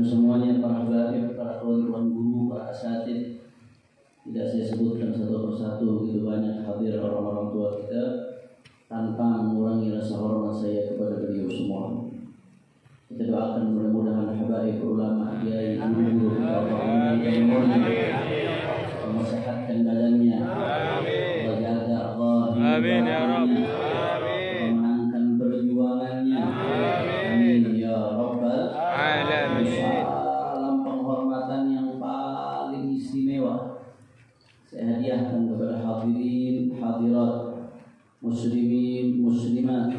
semuanya, para habaib, para tuan-tuan guru, para asatid, tidak saya sebutkan satu persatu, begitu banyak hadir orang-orang tua kita, tanpa mengurangi rasa hormat saya kepada beliau semua. Kita doakan mudah-mudahan habaib, ulama, kiai, guru, Allah mesehatkan badannya, menjaga amin ya Rabb, memenangkan perjuangannya, amin ya Rabbal alamin. Salam penghormatan yang paling istimewa saya hadiahkan kepada hadirin hadirat, muslimin muslimat,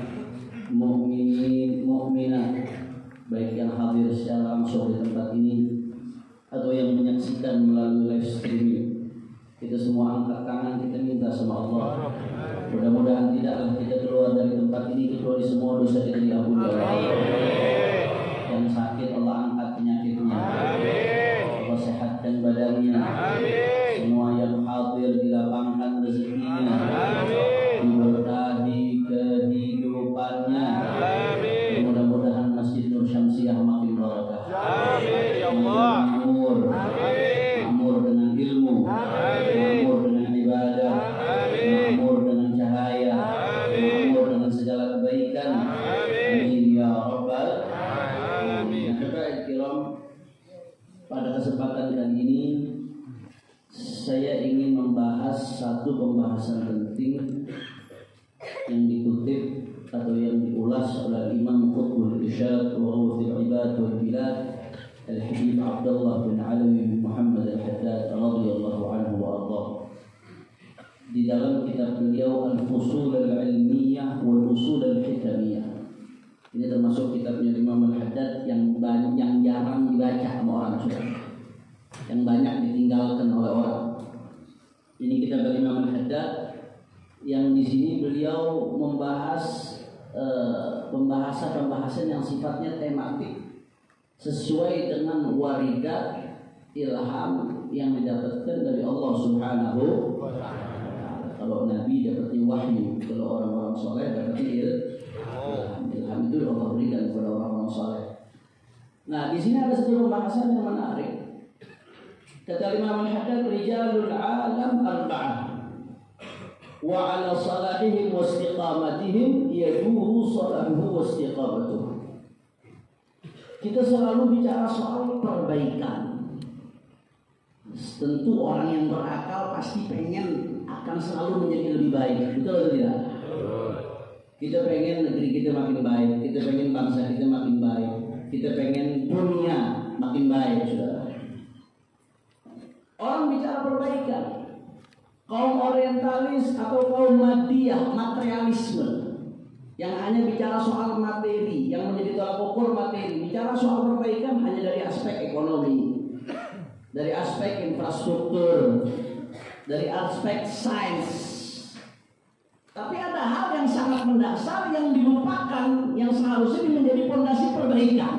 mukminin mukminat, baik yang hadir secara langsung di tempat ini atau yang menyaksikan melalui live streaming. Kita semua angkat tangan, kita minta sama Allah, mudah-mudahan tidaklah kita keluar dari tempat ini kecuali semua dosa kita diampuni oleh Allah. Yang sakit Allah angkat penyakitnya, Allah sehatkan badannya. Semua yang hadir dilapangkan rezekinya, diberkahi kehidupannya. Mudah-mudahan Masjid Nur Syamsiah makin barakah, makmur, makmur dengan ilmu, makmur dengan ibadah, makmur dengan cahaya, makmur dengan segala kebaikan. Amin ya Rabbal alamin. Pada kesempatan kali ini saya ingin membahas satu pembahasan penting yang dikutip atau yang diulas oleh Imam Qutbul Irsyad wa Ghawthul Ibad wal Bilad Al-Habib Abdullah bin Alawi bin Muhammad Al-Haddad radhiyallahu anhu wa ardhah. Di dalam kitab beliau Al-Fusul Al-Ilmiyah wal Usul Al-Hikamiyah. Ini termasuk kitabnya Imam Al-Haddad yang jarang dibaca sama orang, yang banyak ditinggalkan oleh orang. Ini kitab Imam Al-Haddad yang di sini beliau membahas pembahasan yang sifatnya tematik sesuai dengan waridat ilham yang didapatkan dari Allah Subhanahu wa Ta'ala. Kalau Nabi dapatnya wahyu, kalau orang-orang soleh dapatnya ilham itu Allah berikan kepada orang-orang soleh. Nah, di sini ada satu pembahasan yang menarik. Kata Imam Al-Haddad, rijalul alam arba'ah wa ala salahihim wa istiqamatihim yaduru salahuhu wa istiqamatuhu. Kita selalu bicara soal perbaikan. Tentu orang yang berakal pasti pengen akan selalu menjadi lebih baik, betul atau tidak? Kita pengen negeri kita makin baik, kita pengen bangsa kita makin baik, kita pengen dunia makin baik, saudara. Orang bicara perbaikan. Kaum orientalis atau kaum madiyah, materialisme, yang hanya bicara soal materi, yang menjadi tolak ukur materi, bicara soal perbaikan hanya dari aspek ekonomi, dari aspek infrastruktur, dari aspek sains. Tapi ada hal yang sangat mendasar yang dilupakan, yang seharusnya menjadi fondasi perbaikan.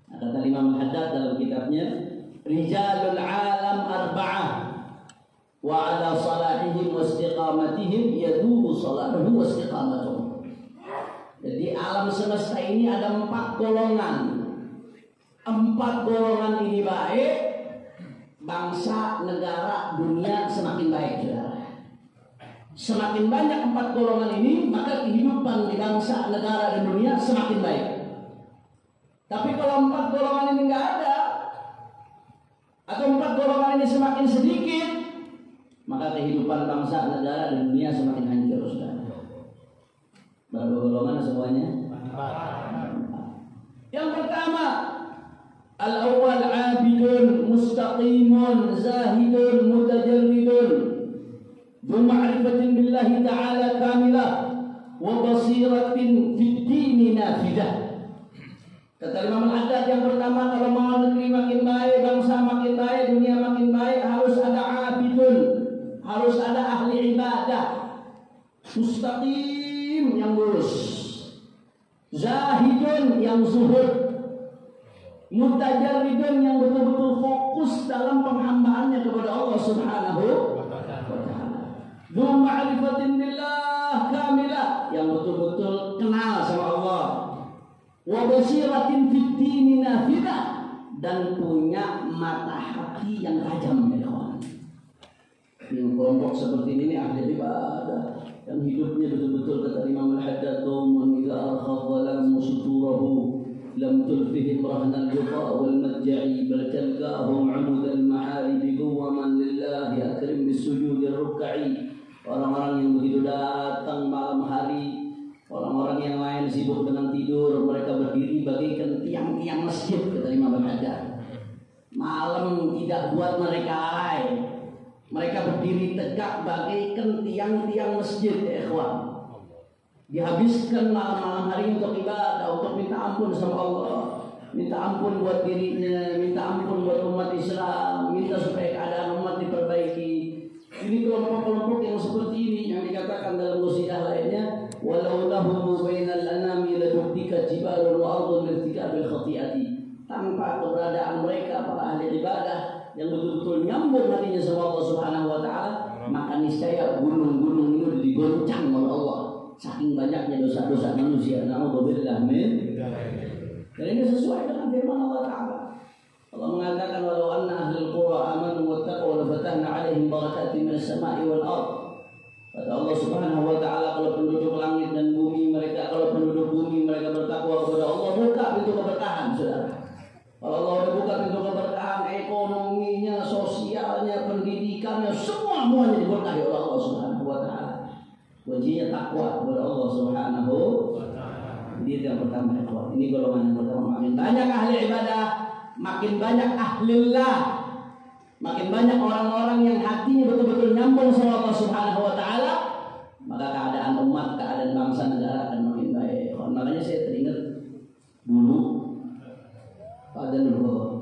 Nah, kata Imam Al-Haddad dalam kitabnya Rijalul Alam Arba'ah wa ala salahihim wa istiqamatihim yaduru salahuhu wa istiqamatuhum. Jadi alam semesta ini ada 4 golongan. 4 golongan ini baik, bangsa, negara, dunia semakin baik, saudara. Semakin banyak 4 golongan ini, maka kehidupan di bangsa, negara, dan dunia semakin baik. Tapi kalau 4 golongan ini nggak ada, atau 4 golongan ini semakin sedikit, maka kehidupan bangsa, negara, dan dunia semakin hancur, saudara. Berapa golongan semuanya? 4. Yang pertama, al-awwal abidun, mustaqimun, zahidun, mutajarridun, dhu ma'rifatin billahi ta'ala kamilah, wa basiratin fid dini nafidah. Kata Imam Al-Haddad, yang pertama, kalau mau negeri makin baik, bangsa makin baik, dunia makin baik, harus ada abidun, harus ada ahli ibadah, mustaqim yang lurus, zahidun yang zuhud, mutajarridun yang betul-betul fokus dalam penghambaannya kepada Allah Subhanahu wa Ta'ala, dhu ma'rifatin billah kamilah, yang betul-betul kenal sama Allah, wa basiratin fid dini nafidah, dan punya mata hati yang tajam ya kawan. Yang kelompok seperti ini ahli ibadah yang hidupnya betul-betul kata Imam Al-Haddad man idza arkhadha lam suturahu lam tulfihi rahna al-yuqa wal madja'i bal talqahum 'amud al-ma'arib qawaman lillahi akrim bis-sujud ar-ruk'i. Orang-orang yang begitu datang malam hari, orang-orang yang lain sibuk dengan tidur, mereka berdiri bagaikan tiang-tiang masjid kata Imam Al-Haddad. Malam tidak buat mereka lalai. Mereka berdiri tegak bagaikan tiang-tiang masjid ya ikhwan. Dihabiskan malam-malam hari untuk ibadah, untuk minta ampun sama Allah, minta ampun buat dirinya, minta ampun buat umat Islam, minta supaya keadaan umat diperbaiki. Ini kelompok-kelompok yang seperti ini yang dikatakan dalam qasidah lainnya, walau lahum bainal anami laduktika jibalun wa ardun lirtikabil khati'ati. Tanpa keberadaan mereka para ahli ibadah yang betul-betul nyambung hatinya sama Allah Subhanahu wa taala, maka niscaya gunung-gunung itu digoncang oleh Allah saking banyaknya dosa-dosa manusia. Na'udzubillah min. Dan ini sesuai dengan firman Allah taala. Allah mengatakan walau anna ahlul qura amanu wattaqu la fatahna 'alaihim barakatin minas sama'i wal ardh. Kata Allah Subhanahu wa taala, kalau penduduk langit dan bumi mereka, kalau penduduk bumi mereka bertakwa kepada Allah, buka pintu keberkahan, Saudara. Kalau Allah udah buka pintu keberkahan, ekonominya, sosialnya, pendidikannya, semuanya diberkahi oleh Allah Subhanahu wa taala. Kuncinya takwa kepada Allah Subhanahu wa taala. Ini yang pertama, ikhwan. Ini golongan yang pertama. Makin banyak ahli ibadah, makin banyak ahlillah, makin banyak orang-orang yang hatinya betul-betul nyambung sama Allah Subhanahu wa taala, maka keadaan umat, keadaan bangsa negara akan makin baik. Makanya saya teringat dulu pada dulu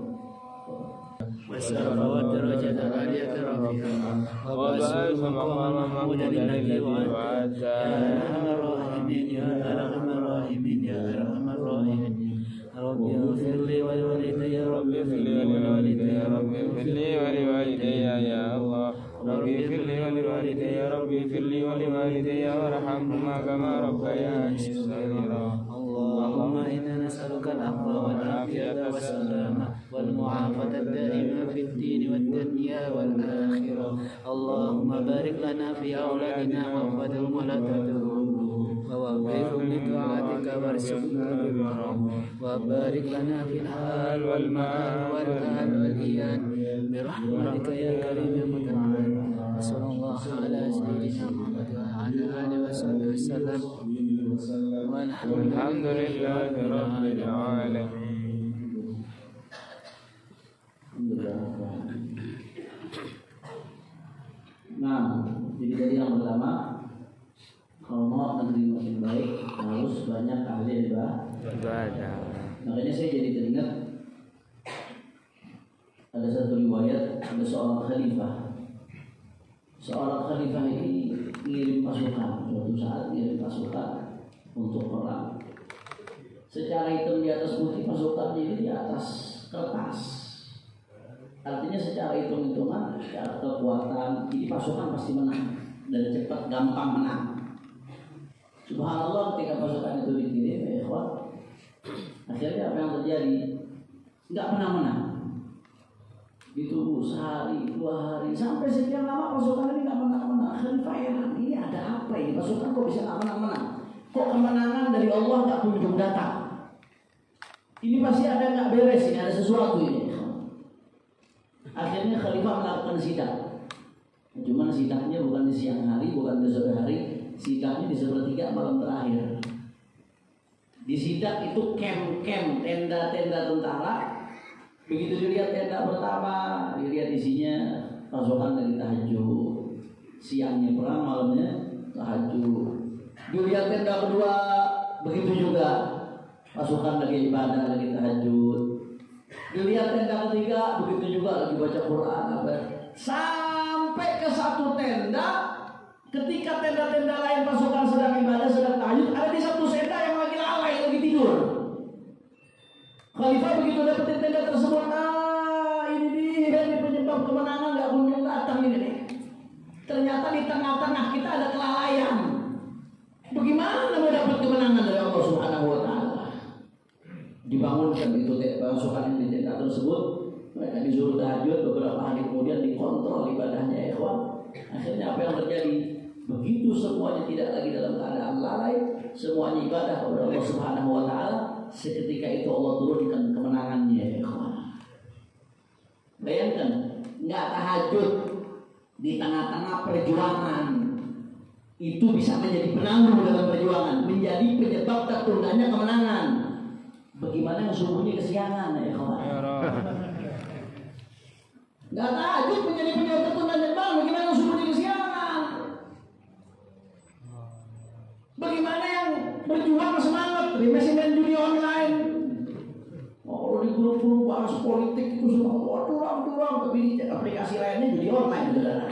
والسرفات درجة عالية رفيعة وبأس مقام محمود للنبي وعد يا أرحم الراحمين يا أرحم الراحمين يا أرحم الراحمين رب اغفر لي ولوالدي رب اغفر لي ولوالدي رب اغفر لي ولوالدي يا الله رب اغفر لي ولوالدي رب اغفر لي ولوالدي وارحمهما كما ربياني صغيرا اللهم إنا نسألك العفو والعافية والسلامة والمعافاة الدائمة في الدين والدنيا والآخرة. اللهم بارك لنا في أولادنا واحفظهم ولا تضرهم ووفقهم لطاعتك وارزقنا برهم وبارك لنا في الحال والمال والآل والإيان برحمتك يا كريم يا متعال. صلى الله على سيدنا محمد وعلى آله وصحبه وسلم والحمد لله رب العالمين. Nah, jadi tadi yang pertama, kalau mau negeri makin baik harus banyak ahli ibadah. Makanya saya jadi teringat ada satu riwayat, ada seorang khalifah. Seorang khalifah ini ngirim pasukan, suatu saat ngirim pasukan untuk perang. Secara hitam di atas putih pasukannya ini di atas kertas. Artinya secara hitung-hitungan, secara kekuatan, ini pasukan pasti menang dan cepat, gampang menang. Subhanallah, ketika pasukan itu dikirim, ya ikhwan, akhirnya apa yang terjadi? Nggak pernah menang. Ditunggu sehari, 2 hari, sampai sekian lama pasukan ini nggak menang-menang. Khalifah heran, ini ada apa ini? Pasukan kok bisa nggak menang-menang? Kok kemenangan dari Allah nggak kunjung datang? Ini pasti ada nggak beres ini, ada sesuatu ini. Akhirnya Khalifah melakukan sidak. Cuma sidaknya bukan di siang hari, bukan di sore hari, sidaknya di sepertiga malam terakhir. Di sidak itu camp-camp, tenda-tenda tentara. Begitu dilihat tenda pertama, dilihat isinya pasukan dari tahajud. Siangnya perang, malamnya tahajud. Dilihat tenda kedua, begitu juga pasukan lagi ibadah, lagi tahajud. Dilihat tenda ketiga, begitu juga lagi baca Quran. Sampai ke satu tenda, ketika tenda-tenda lain pasukan sedang ibadah, sedang tahajud, ada di satu tenda yang lagi lalai, lagi tidur. Khalifah begitu dapetin tenda tersebut, ini penyebab kemenangan nggak kunjung datang ini nih. Ternyata di tengah-tengah kita ada kelalaian. Bagaimana mau dapat kemenangan dari Allah Subhanahu wa taala? Dibangunkan itu pasukan yang di tenda tersebut, Mereka disuruh tahajud, beberapa hari kemudian dikontrol ibadahnya ya ikhwan. Akhirnya apa yang terjadi? Begitu semuanya tidak lagi dalam keadaan lalai, semuanya ibadah kepada Allah Subhanahu wa taala, seketika itu Allah turunkan kemenangannya ya ikhwan. Bayangkan, enggak tahajud di tengah-tengah perjuangan itu bisa menjadi penangguh dalam perjuangan, menjadi penyebab tertundanya kemenangan. Bagaimana yang subuhnya kesiangan ya ikhwan? Enggak tahajud menjadi penyebab tertundanya kemenangan. Bagaimana yang subuhnya kesiangan? Bagaimana yang berjuang semangat masih main judi online? Oh, di grup-grup bahas politik itu semua curang, tapi di aplikasi lainnya judi online saudara.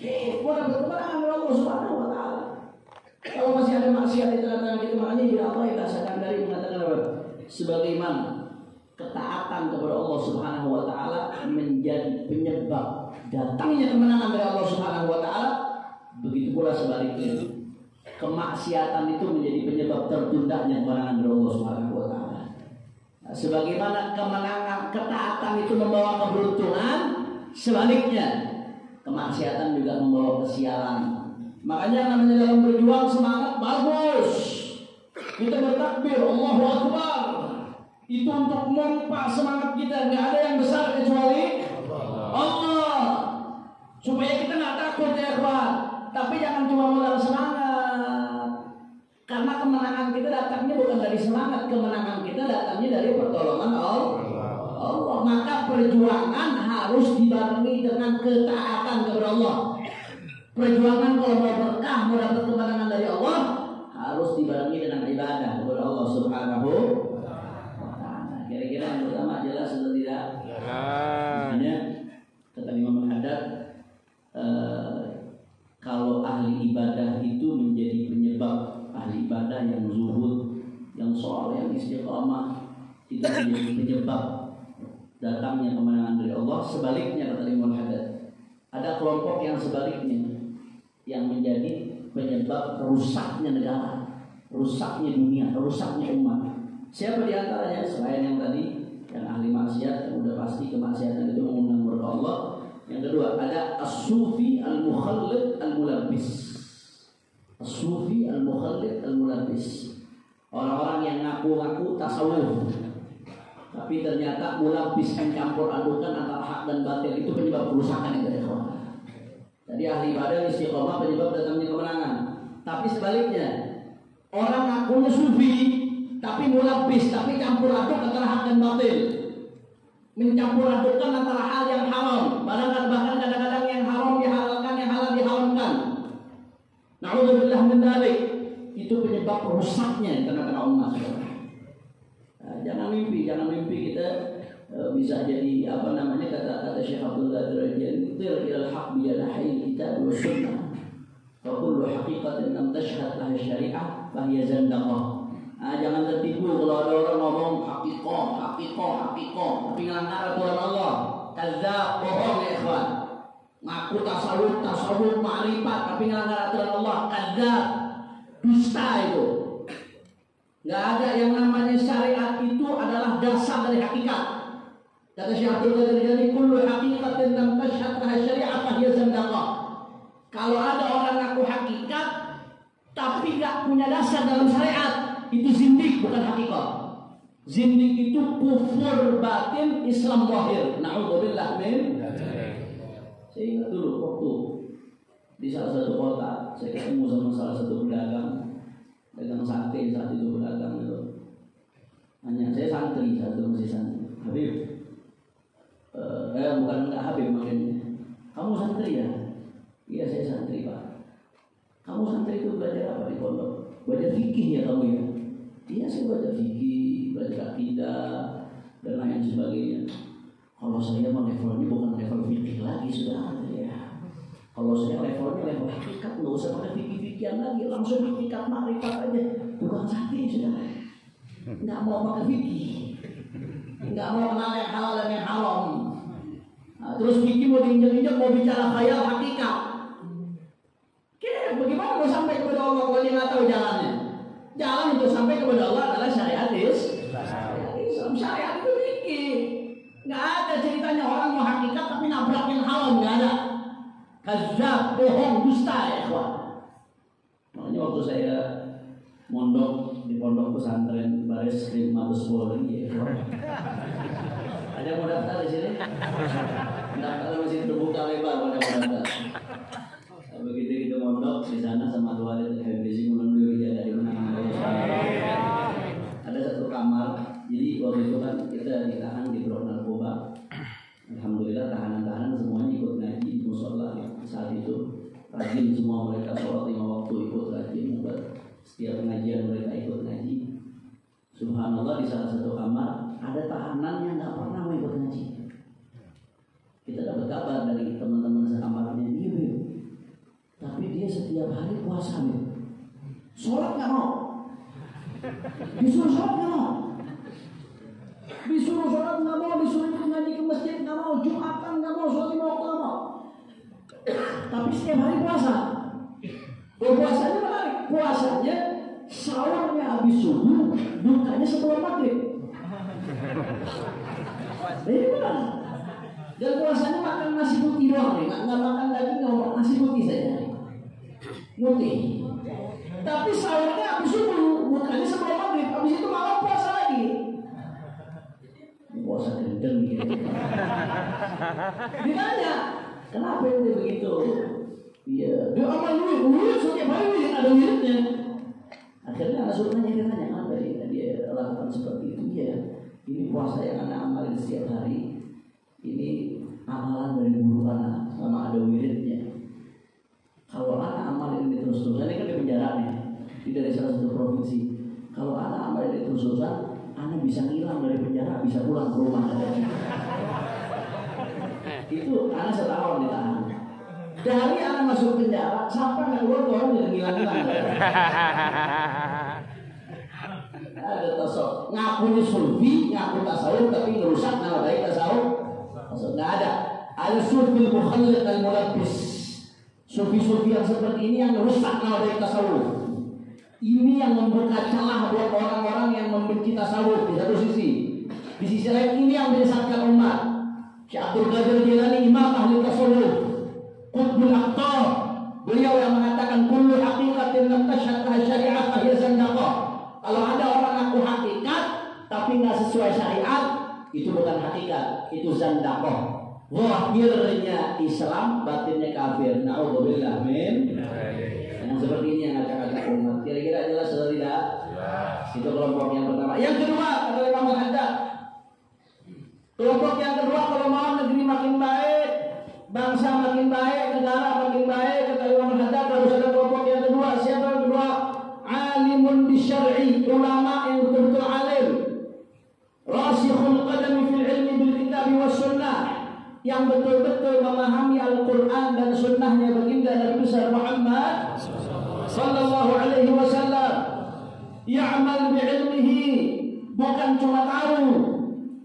Dapat kemenangan dari Allah Subhanahu wa taala. Kalau masih ada maksiat di tengah-tengah kita, makanya bila Allah yang rasakan dari mengatakan apa? Sebagaimana ketaatan kepada Allah Subhanahu wa taala menjadi penyebab datangnya kemenangan dari Allah Subhanahu wa taala, begitu pula sebaliknya. Kemaksiatan itu menjadi penyebab tertundanya kemenangan dari Allah Subhanahu wa taala. Nah, sebagaimana kemenangan ketaatan itu membawa keberuntungan, sebaliknya kemaksiatan juga membawa kesialan. Makanya namanya dalam berjuang semangat bagus. Kita bertakbir Allahu Akbar. Itu untuk memompa semangat kita. Nggak ada yang besar kecuali Allah. Supaya kita nggak takut ya kawan. Tapi jangan cuma modal semangat. Karena kemenangan kita datangnya bukan dari semangat. Kemenangan kita datangnya dari pertolongan Allah. Maka perjuangan harus dibarengi dengan ketaatan kepada Allah. Perjuangan kalau mau berkah, mau dapat kemenangan dari Allah, harus dibarengi dengan ibadah kepada Allah Subhanahu wa taala. Kira-kira yang pertama jelas atau tidak? Makanya kata Imam Haddad, kalau ahli ibadah itu menjadi penyebab, ahli ibadah yang zuhud, yang sholeh, yang istiqamah, itu menjadi penyebab datangnya kemenangan dari Allah. Sebaliknya kata Imam Haddad, ada kelompok yang sebaliknya, yang menjadi penyebab rusaknya negara, rusaknya dunia, rusaknya umat. Siapa di antaranya selain yang tadi, yang ahli maksiat, yang udah pasti kemaksiatan itu mengundang murka Allah. Yang kedua ada as-sufi al-mukhallid al-mulabbis. As-sufi al-mukhallid al-mulabbis, orang-orang yang ngaku-ngaku tasawuf, tapi ternyata mulabbis, mencampur adukan antara hak dan batil. Itu penyebab kerusakan yang ada. Jadi ahli ibadah istiqomah penyebab datangnya kemenangan. Tapi sebaliknya, orang ngakunya sufi tapi mulabbis, tapi campur aduk antara hak dan batil, mencampur adukkan antara hal yang haram, bahkan kadang-kadang yang haram dihalalkan, yang halal diharamkan. Na'udzubillah min dzalik. Itu penyebab rusaknya di tengah-tengah umat. Nah, jangan mimpi kita bisa jadi apa namanya, kata Syekh Abdul Qadir Al-Jilani, ilal haq bi yadahil kitab wa sunnah. Fa kullu haqiqatin lam tashhad laha syari'ah fa hiya zandaqah. Jangan tertipu kalau ada orang ngomong haqiqah, tapi ngelanggar aturan Allah. Kadzdzab, bohong ya ikhwan. Ngaku tasawuf, ma'rifat, tapi ngelanggar aturan Allah. Kadzdzab, dusta itu. Nggak ada yang namanya syariat, itu adalah dasar dari hakikat. Kata Syekh Abdul Qadir Al-Jilani, kullu haqiqatin lam tashhad laha syari'ah fa hiya zandaqah. Kalau ada orang ngaku hakikat tapi nggak punya dasar dalam syariat, itu zindik, bukan hakikat. Zindik itu kufur batin, Islam zahir. Na'udzubillah min. Saya ingat dulu waktu di salah satu kota, saya ketemu sama salah satu pedagang sate saat itu, pedagang itu. Hanya saya santri, satu masih santri. Habib, bukan enggak Habib makanya. Kamu santri ya? Iya saya santri Pak. Kamu santri itu belajar apa di pondok? Belajar fikih ya kamu ya? Iya saya belajar fikih, belajar akidah dan lain sebagainya. Kalau saya mah levelnya bukan level fikih lagi sudah ya. Kalau saya levelnya level hakikat, nggak usah pakai fikih-fikihan lagi, langsung hakikat makrifat aja. Bukan santri sudah. Nggak mau pakai fikih, nggak mau kenal yang halal dan yang haram. Nah, terus fikih mau diinjak-injak, mau bicara khayal hakikat. Bagaimana mau sampai kepada Allah kalau dia nggak tahu jalannya? Jalan untuk sampai kepada Allah adalah syariat Islam. Syariat itu fikih. Nggak ada ceritanya orang mau hakikat tapi nabrakin haram, nggak ada. Kadzab, bohong, dusta ya ikhwan. Makanya waktu saya mondok di pondok pesantren Baris Krim Mabes Polri ya ikhwan. Ada yang mau daftar di sini? Daftar masih terbuka lebar pada mau daftar. Begitu kita mondok di sana sama Tuhan itu Habibisi menunduk dia dari menangan Allah. Ada satu kamar, jadi waktu itu kan kita ditahan di blok narkoba. Alhamdulillah tahanan-tahanan semuanya ikut ngaji di musola saat itu. Rajin semua mereka sholat 5 waktu ikut rajin. Setiap pengajian mereka ikut ngaji. Subhanallah di salah satu kamar ada tahanan yang nggak pernah mau ikut ngaji. Kita dapat kabar dari teman-teman sekamarnya dia. Tapi dia setiap hari puasa nih. Sholat nggak mau. Disuruh sholat nggak mau. Disuruh sholat nggak mau. Disuruh ikut ngaji ke masjid nggak mau. Jumatan nggak mau. Sholat 5 waktu nggak mau. Tapi setiap hari puasa. Puasanya menarik. Puasanya sahurnya habis subuh, bukanya sebelum maghrib. Ini benar. Dan puasanya makan nasi putih doang nih, nggak makan daging, nggak makan nasi putih saja. Putih. Tapi sahurnya habis subuh, bukanya sebelum maghrib. Habis itu malam puasa lagi. Puasa gendeng gitu. Ditanya, kenapa itu begitu? Iya, dia amal duit setiap hari ada duitnya. Akhirnya anak sultannya dia tanya, apa dia lakukan seperti itu? Ya, ini puasa yang anak amalin setiap hari. Ini amalan dari guru anak sama ada wiridnya. Kalau anak amalin ini terus-terusan, ini kan di penjara nih, dari salah satu provinsi. Kalau anak amalin ini terus-terusan, anak bisa hilang dari penjara, bisa pulang ke rumah. Itu anak setahun ditahan. Dari anak masuk penjara, sampai nggak keluar orang yang hilang-hilang. Ada tasawuf, ngakunya sufi, ngaku tasawuf, tapi ngerusak nama baik tasawuf. Nggak ada. Ada sufi mukhallid al-mulabbis. Sufi-sufi yang seperti ini yang merusak nama baik tasawuf. Ini yang membuka celah buat orang-orang yang membenci tasawuf di satu sisi. Di sisi lain ini yang menyesatkan umat. Syekh Abdul Qadir Jilani imam ahli tasawuf. Qutbul Aqtab, beliau yang mengatakan kullu haqiqatin lam tashhad syari'ah fa hiya zandaqah. Kalau ada orang ngaku hakikat tapi nggak sesuai syariat, itu bukan hakikat, itu zandaqah. Zahirnya Islam, batinnya kafir. Na'udzubillah min. Yang seperti ini yang agak-agak umat. Kira-kira jelas atau tidak? Itu kelompok yang pertama. Yang kedua adalah Imam Al-Haddad. Kelompok yang kedua, kalau mau negeri makin baik, bangsa makin baik, negara makin baik, kata Imam Al-Haddad, harus ada kelompok yang kedua. Siapa yang kedua? Alimun bisyar'i, ulama yang betul-betul alim. Rasikhul qadami fil ilmi bil kitab was sunnah, yang betul-betul memahami Al-Quran dan sunnahnya baginda Nabi besar Muhammad sallallahu alaihi wasallam. Ya'mal bi'ilmihi, bukan cuma tahu.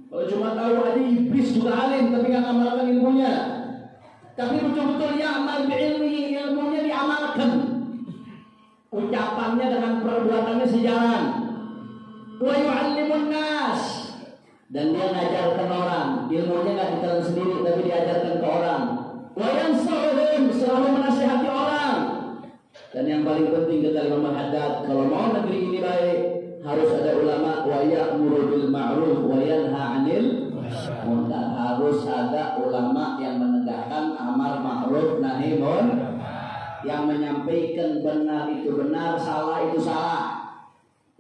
Kalau cuma tahu ada iblis juga alim tapi nggak ngamalkan ilmunya. Tapi betul-betul ya'mal bi'ilmihi, ilmunya diamalkan. Ucapannya dengan perbuatannya sejalan. Wa yu'allimun nas, dan dia ngajarkan orang. Ilmunya nggak ditelan sendiri tapi diajarkan ke orang. Wa yansuhum, selalu menasihati orang. Dan yang paling penting kata Imam Al-Haddad, kalau mau negeri ini baik, harus ada ulama wa ya'muru bil ma'ruf wa yanha 'anil munkar. Harus ada ulama yang menegakkan amar ma'ruf nahi munkar, yang menyampaikan benar itu benar, salah itu salah,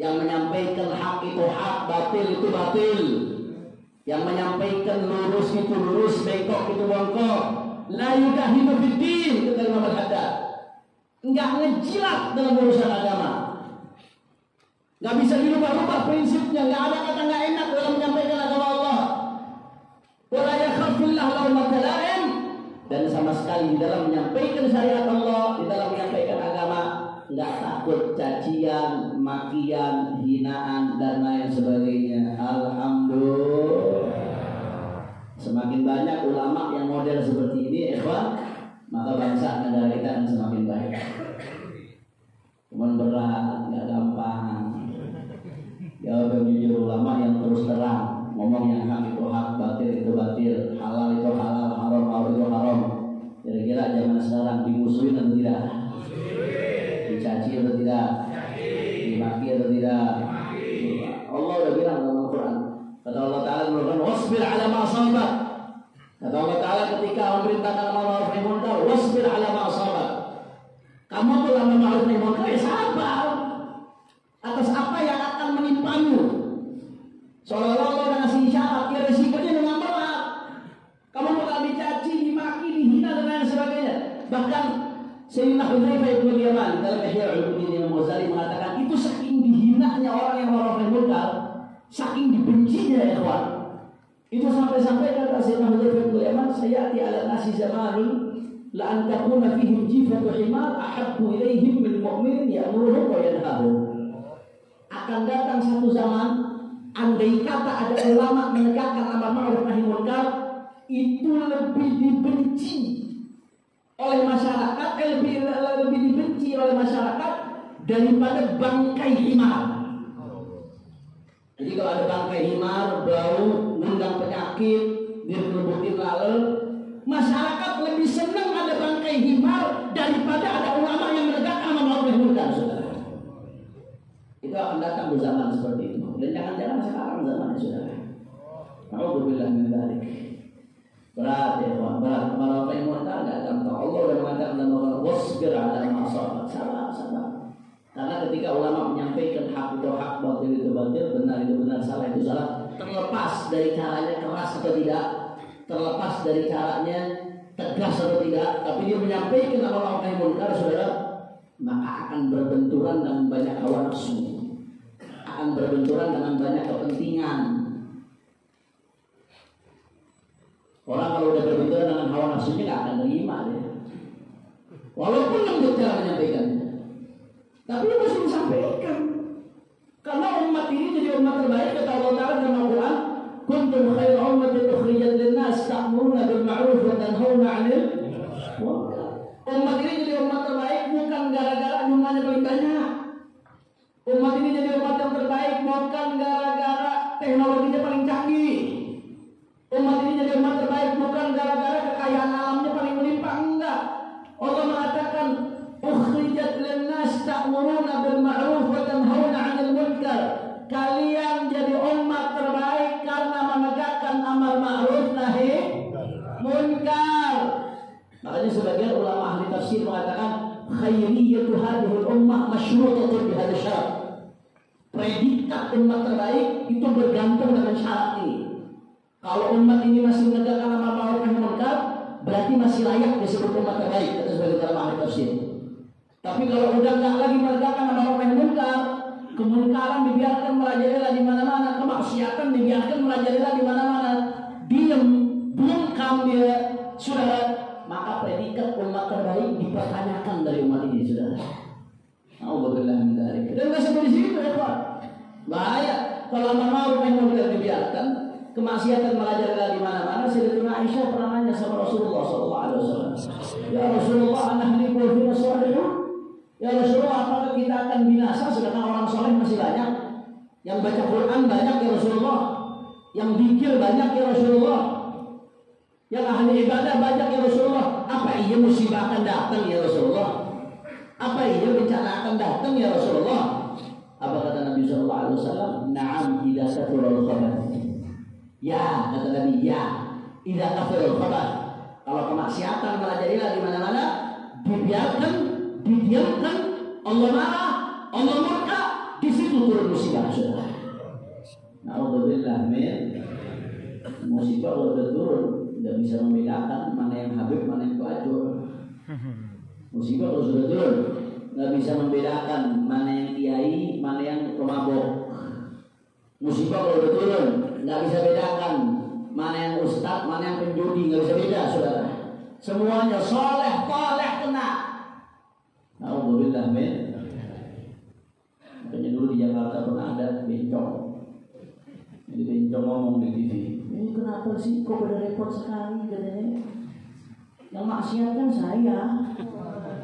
yang menyampaikan hak itu hak, batil itu batil, yang menyampaikan lurus itu lurus, bengkok itu bengkok. La yudahimu fiddin, kata Imam Al-Haddad. Enggak ngejilat dalam urusan agama. Enggak bisa dirubah-rubah prinsipnya, enggak ada kata enggak enak dalam menyampaikan agama Allah. Wala yakhafillahu lawmata la'im, dan sama sekali di dalam menyampaikan syariat Allah, di dalam menyampaikan agama, enggak takut cacian, makian, hinaan dan lain sebagainya. Alhamdulillah. Semakin banyak ulama yang model seperti ini, ikhwan, maka bangsa negara kita akan semakin baik. Cuman berat, nggak gampang. Jawab yang jujur, ulama yang terus terang, ngomong yang hak itu hak, batil itu dimusuhin atau tidak? Dicaci atau tidak? Dimaki atau tidak? Allah udah bilang dalam Al-Quran. Kata Allah Ta'ala dalam wasbir ala ma'asabak. Kata Allah Ta'ala ketika memerintahkan ma'ruf nahi munkar, wasbir ala ma'asabak. Kamu telah ma'ruf nahi munkar, ya sabar atas apa yang akan menimpamu. Seolah-olah Allah udah ngasih isyarat, ya resikonya dengan berat. Kamu bakal dicaci, dimaki, dihina dan lain sebagainya. Bahkan Sayyidina Hudzaifah bin Yaman dalam Ihya Ulumuddin Imam Ghazali mengatakan itu saking dihinanya orang yang ma'ruf nahi munkar, saking dibencinya ya ikhwan. Itu sampai-sampai kata Sayyidina Hudzaifah bin Yaman, sayati ala nasi zamanun la an takuna fihim jifatu himar ahabbu ilaihim min mu'minin ya'muruhum wa yanhahum. Akan datang satu zaman, andai kata ada ulama menegakkan amar ma'ruf nahi munkar, itu lebih dibenci oleh masyarakat, lebih dibenci oleh masyarakat daripada bangkai himar. Jadi kalau ada bangkai himar, bau, ngundang penyakit, dirumbutin lalu, masyarakat lebih senang ada bangkai himar daripada ada ulama yang menegakkan amar ma'ruf nahi munkar. Itu akan datang di zaman seperti itu. Dan jangan-jangan sekarang zamannya sudah. Alhamdulillah min dzalik. Berat ya, berat. Ma'ruf nahi munkar enggak gampang. Allah sudah mengatakan dalam Al-Qur'an wasbir 'ala ma asabak. Sabar. Karena ketika ulama menyampaikan hak itu hak, batil itu batil, benar itu benar, salah itu salah, terlepas dari caranya keras atau tidak, terlepas dari caranya tegas atau tidak, tapi dia menyampaikan amar nahi munkar, saudara, maka akan berbenturan dengan banyak hawa nafsu, akan berbenturan dengan banyak kepentingan. Orang kalau udah berbenturan dengan hawa nafsunya nggak akan terima deh. Walaupun lembut cara menyampaikannya, tapi itu mesti disampaikan. Karena umat ini jadi umat terbaik, kata Allah Ta'ala dalam Al-Quran, kuntum khairu ummatin ukhrijat lin-nas ta'muruna bil ma'ruf wa tanhauna 'anil munkar. Umat ini jadi umat terbaik bukan gara-gara jumlahnya paling banyak. Umat ini jadi umat yang terbaik bukan gara-gara teknologinya paling canggih. Umat ini jadi umat terbaik bukan gara-gara kekayaan alamnya paling melimpah, enggak. Allah mengatakan ukhrijat lin-nas ta'muruna bil ma'ruf wa tanhauna 'anil munkar. Kalian jadi umat terbaik karena menegakkan amar ma'ruf nahi munkar. Makanya sebagian ulama ahli tafsir mengatakan khairiyatu hadhil ummah masyrutatun bihadza syarat. Predikat umat terbaik itu bergantung dengan syarat ini. Kalau umat ini masih menegakkan amar ma'ruf nahi munkar, berarti masih layak disebut umat terbaik, kata sebagian ulama ahli tafsir. Tapi kalau udah nggak lagi menegakkan amar ma'ruf nahi munkar, kemunkaran dibiarkan merajalela di mana-mana, kemaksiatan dibiarkan merajalela di mana-mana, diam, bungkam dia, saudara, maka predikat umat terbaik dipertanyakan dari umat ini, saudara. Alhamdulillah min dzalik. Dan nggak sampai di situ ya, Pak. Bahaya kalau amar ma'ruf nahi munkar dibiarkan, kemaksiatan merajalela di mana-mana. Sayyidatuna Aisyah pernah nanya sama Rasulullah SAW, ya Rasulullah, anahliku fina salihun. Ya Rasulullah, apakah kita akan binasa sedangkan orang soleh masih banyak? Yang baca Quran banyak ya Rasulullah, yang zikir banyak ya Rasulullah, yang ahli ibadah banyak ya Rasulullah. Apa iya musibah akan datang ya Rasulullah? Apa iya bencana akan datang ya Rasulullah? Apa kata Nabi SAW? Na'am idza kathurul khabath. Ya, kata Nabi, ya, idza kathurul khabath. Kalau kemaksiatan merajalela di mana-mana, dibiarkan, didiamkan, Allah marah, Allah murka, di situ turun musibah, saudara. Alhamdulillah, min musibah udah turun, tidak bisa membedakan mana yang habib, mana yang pelacur. Musibah kalau sudah turun, nggak bisa membedakan mana yang kiai, mana yang pemabok. Musibah kalau sudah turun, nggak bisa bedakan mana yang ustadz, mana yang penjudi, nggak bisa beda, saudara. Semuanya soleh, soleh kena. Alhamdulillah, men. Makanya dulu di Jakarta pernah ada bencong. Jadi bencong ngomong di TV, ini kenapa sih kok pada repot sekali katanya? Yang maksiat kan saya,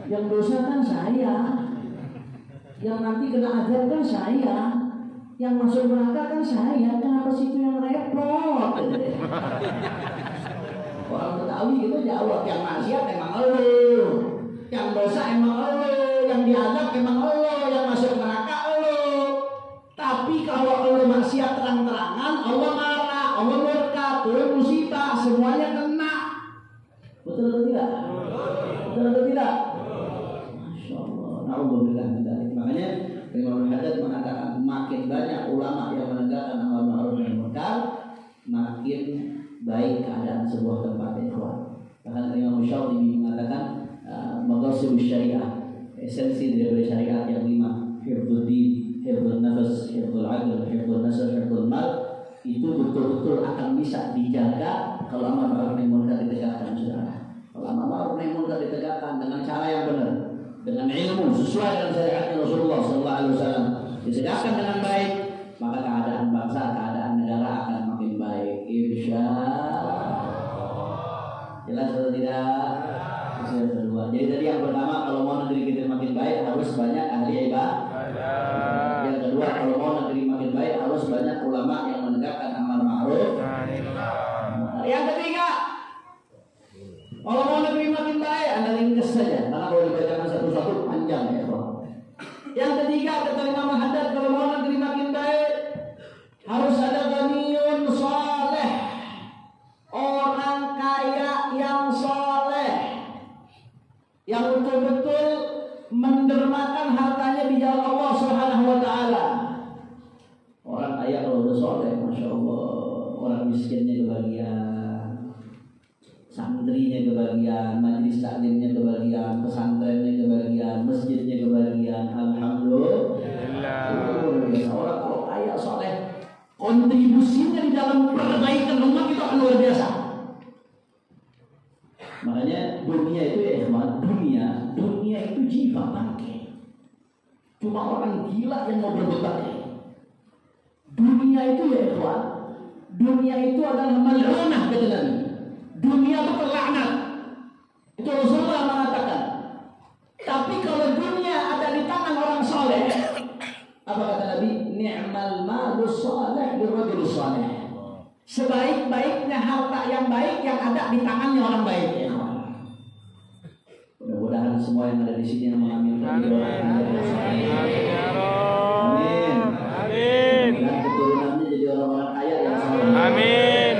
yang dosa kan saya, yang nanti kena azab kan saya, yang masuk neraka kan saya. Kenapa sih itu yang repot? Orang Betawi gitu jawab, yang maksiat emang lu. Yang dosa emang elu, yang diazab emang elu, yang masuk neraka elu. Tapi kalau elu maksiat terang-terangan, Allah marah, Allah murka, turun musibah, semuanya kena. Betul atau tidak? Betul atau tidak? Masya Allah. Na'udzubillah min dzalik. Makanya Imam Haddad mengatakan makin banyak ulama yang menegakkan amar ma'ruf nahi munkar, makin baik keadaan sebuah tempat ikhwan. Bahkan Imam Syatibi mengatakan maqasid syariah, esensi dari syariat yang 5, hifdzul din, hifdzul nafas, hifdzul aql, hifdzul nasl, hifdzul mal, itu betul-betul akan bisa dijaga kalau amar ma'ruf nahi munkar ditegakkan, saudara. Kalau amar ma'ruf nahi munkar ditegakkan dengan cara yang benar, dengan ilmu sesuai dengan syariatnya Rasulullah SAW, disediakan dengan baik, maka keadaan bangsa, keadaan negara akan makin baik, insya Allah. Jelas atau tidak? Jadi tadi yang pertama, kalau mau negeri kita makin baik harus banyak ahli ibadah. Yang kedua, kalau mau negeri makin baik harus banyak ulama yang menegakkan amar ma'ruf. Yang ketiga, kalau mau negeri makin baik, Anda ringkas saja, karena kalau dibacakan satu-satu panjang ya. Yang ketiga, kata Imam Haddad, kalau mau negeri makin baik harus ada ghaniyun saleh, orang kaya yang saleh, yang betul-betul mendermakan hartanya di jalan Allah Subhanahu wa taala. Orang kaya kalau udah saleh, masya Allah, orang miskinnya kebagian, santrinya kebagian, majelis taklimnya kebagian, pesantrennya kebagian, masjidnya kebagian. Alhamdulillah. Orang kalau kaya soleh, kontribusinya di dalam perbaikan umat itu akan luar biasa. Makanya dunia itu ya ikhwan, dunia itu jiwa bangke. Cuma orang gila yang mau berebut bangke. Dunia itu ya ikhwan, dunia itu adalah mal'unah kata Nabi. Dunia itu terlaknat. Itu Rasulullah mengatakan. Tapi kalau dunia ada di tangan orang soleh, apa kata Nabi? Ni'mal malu soleh birrajul soleh. Sebaik-baiknya harta yang baik yang ada di tangannya orang baik. Ya. Mudah-mudahan semua yang ada di sini yang mengaminkan doa. Amin. Amin. Dan keturunannya jadi orang-orang kaya yang soleh. Amin.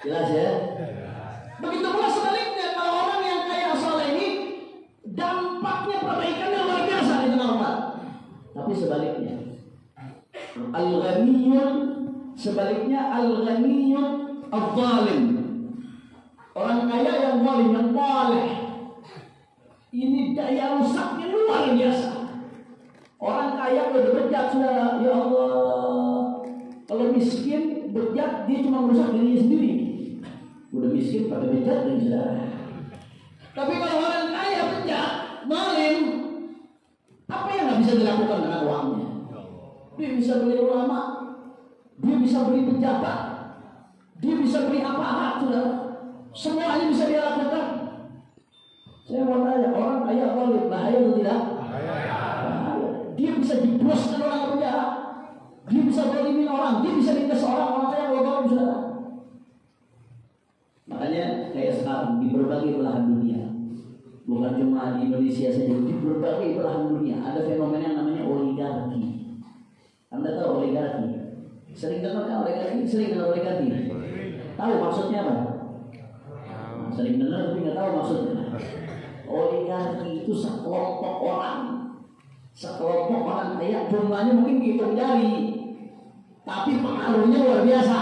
Jelas ya? Begitu pula sebaliknya, kalau orang yang kaya soleh ini dampaknya perbaikannya luar biasa di tengah umat. Tapi sebaliknya, al-ghaniyun, sebaliknya al-ghaniyun al-zalim, orang kaya yang zalim, yang boleh, ini daya rusaknya luar biasa. Orang kaya kalau bejat sudah, ya Allah. Kalau miskin bejat, dia cuma merusak dirinya sendiri. Udah miskin pada bejat dan saudara. Tapi kalau orang kaya bejat, zalim, apa yang nggak bisa dilakukan dengan uangnya? Dia bisa beli ulama, dia bisa beli pejabat, dia bisa beli aparat, saudara. Semuanya bisa dia lakukan. Saya mau tanya, orang kaya zalim, bahaya atau tidak? Bahaya. Dia bisa dibloskan orang penjara, dia bisa zalimin orang, dia bisa nindas orang kaya kalau zalim, saudara. Makanya kayak sekarang di berbagai belahan dunia, bukan cuma di Indonesia saja, di berbagai belahan dunia ada fenomena yang namanya oligarki. Anda tahu oligarki? Sering dengar kan oligarki? Sering dengar oligarki? Tahu maksudnya apa? Sering dengar tapi nggak tahu maksudnya. Oligarki itu sekelompok orang kaya, jumlahnya mungkin dihitung jari, tapi pengaruhnya luar biasa.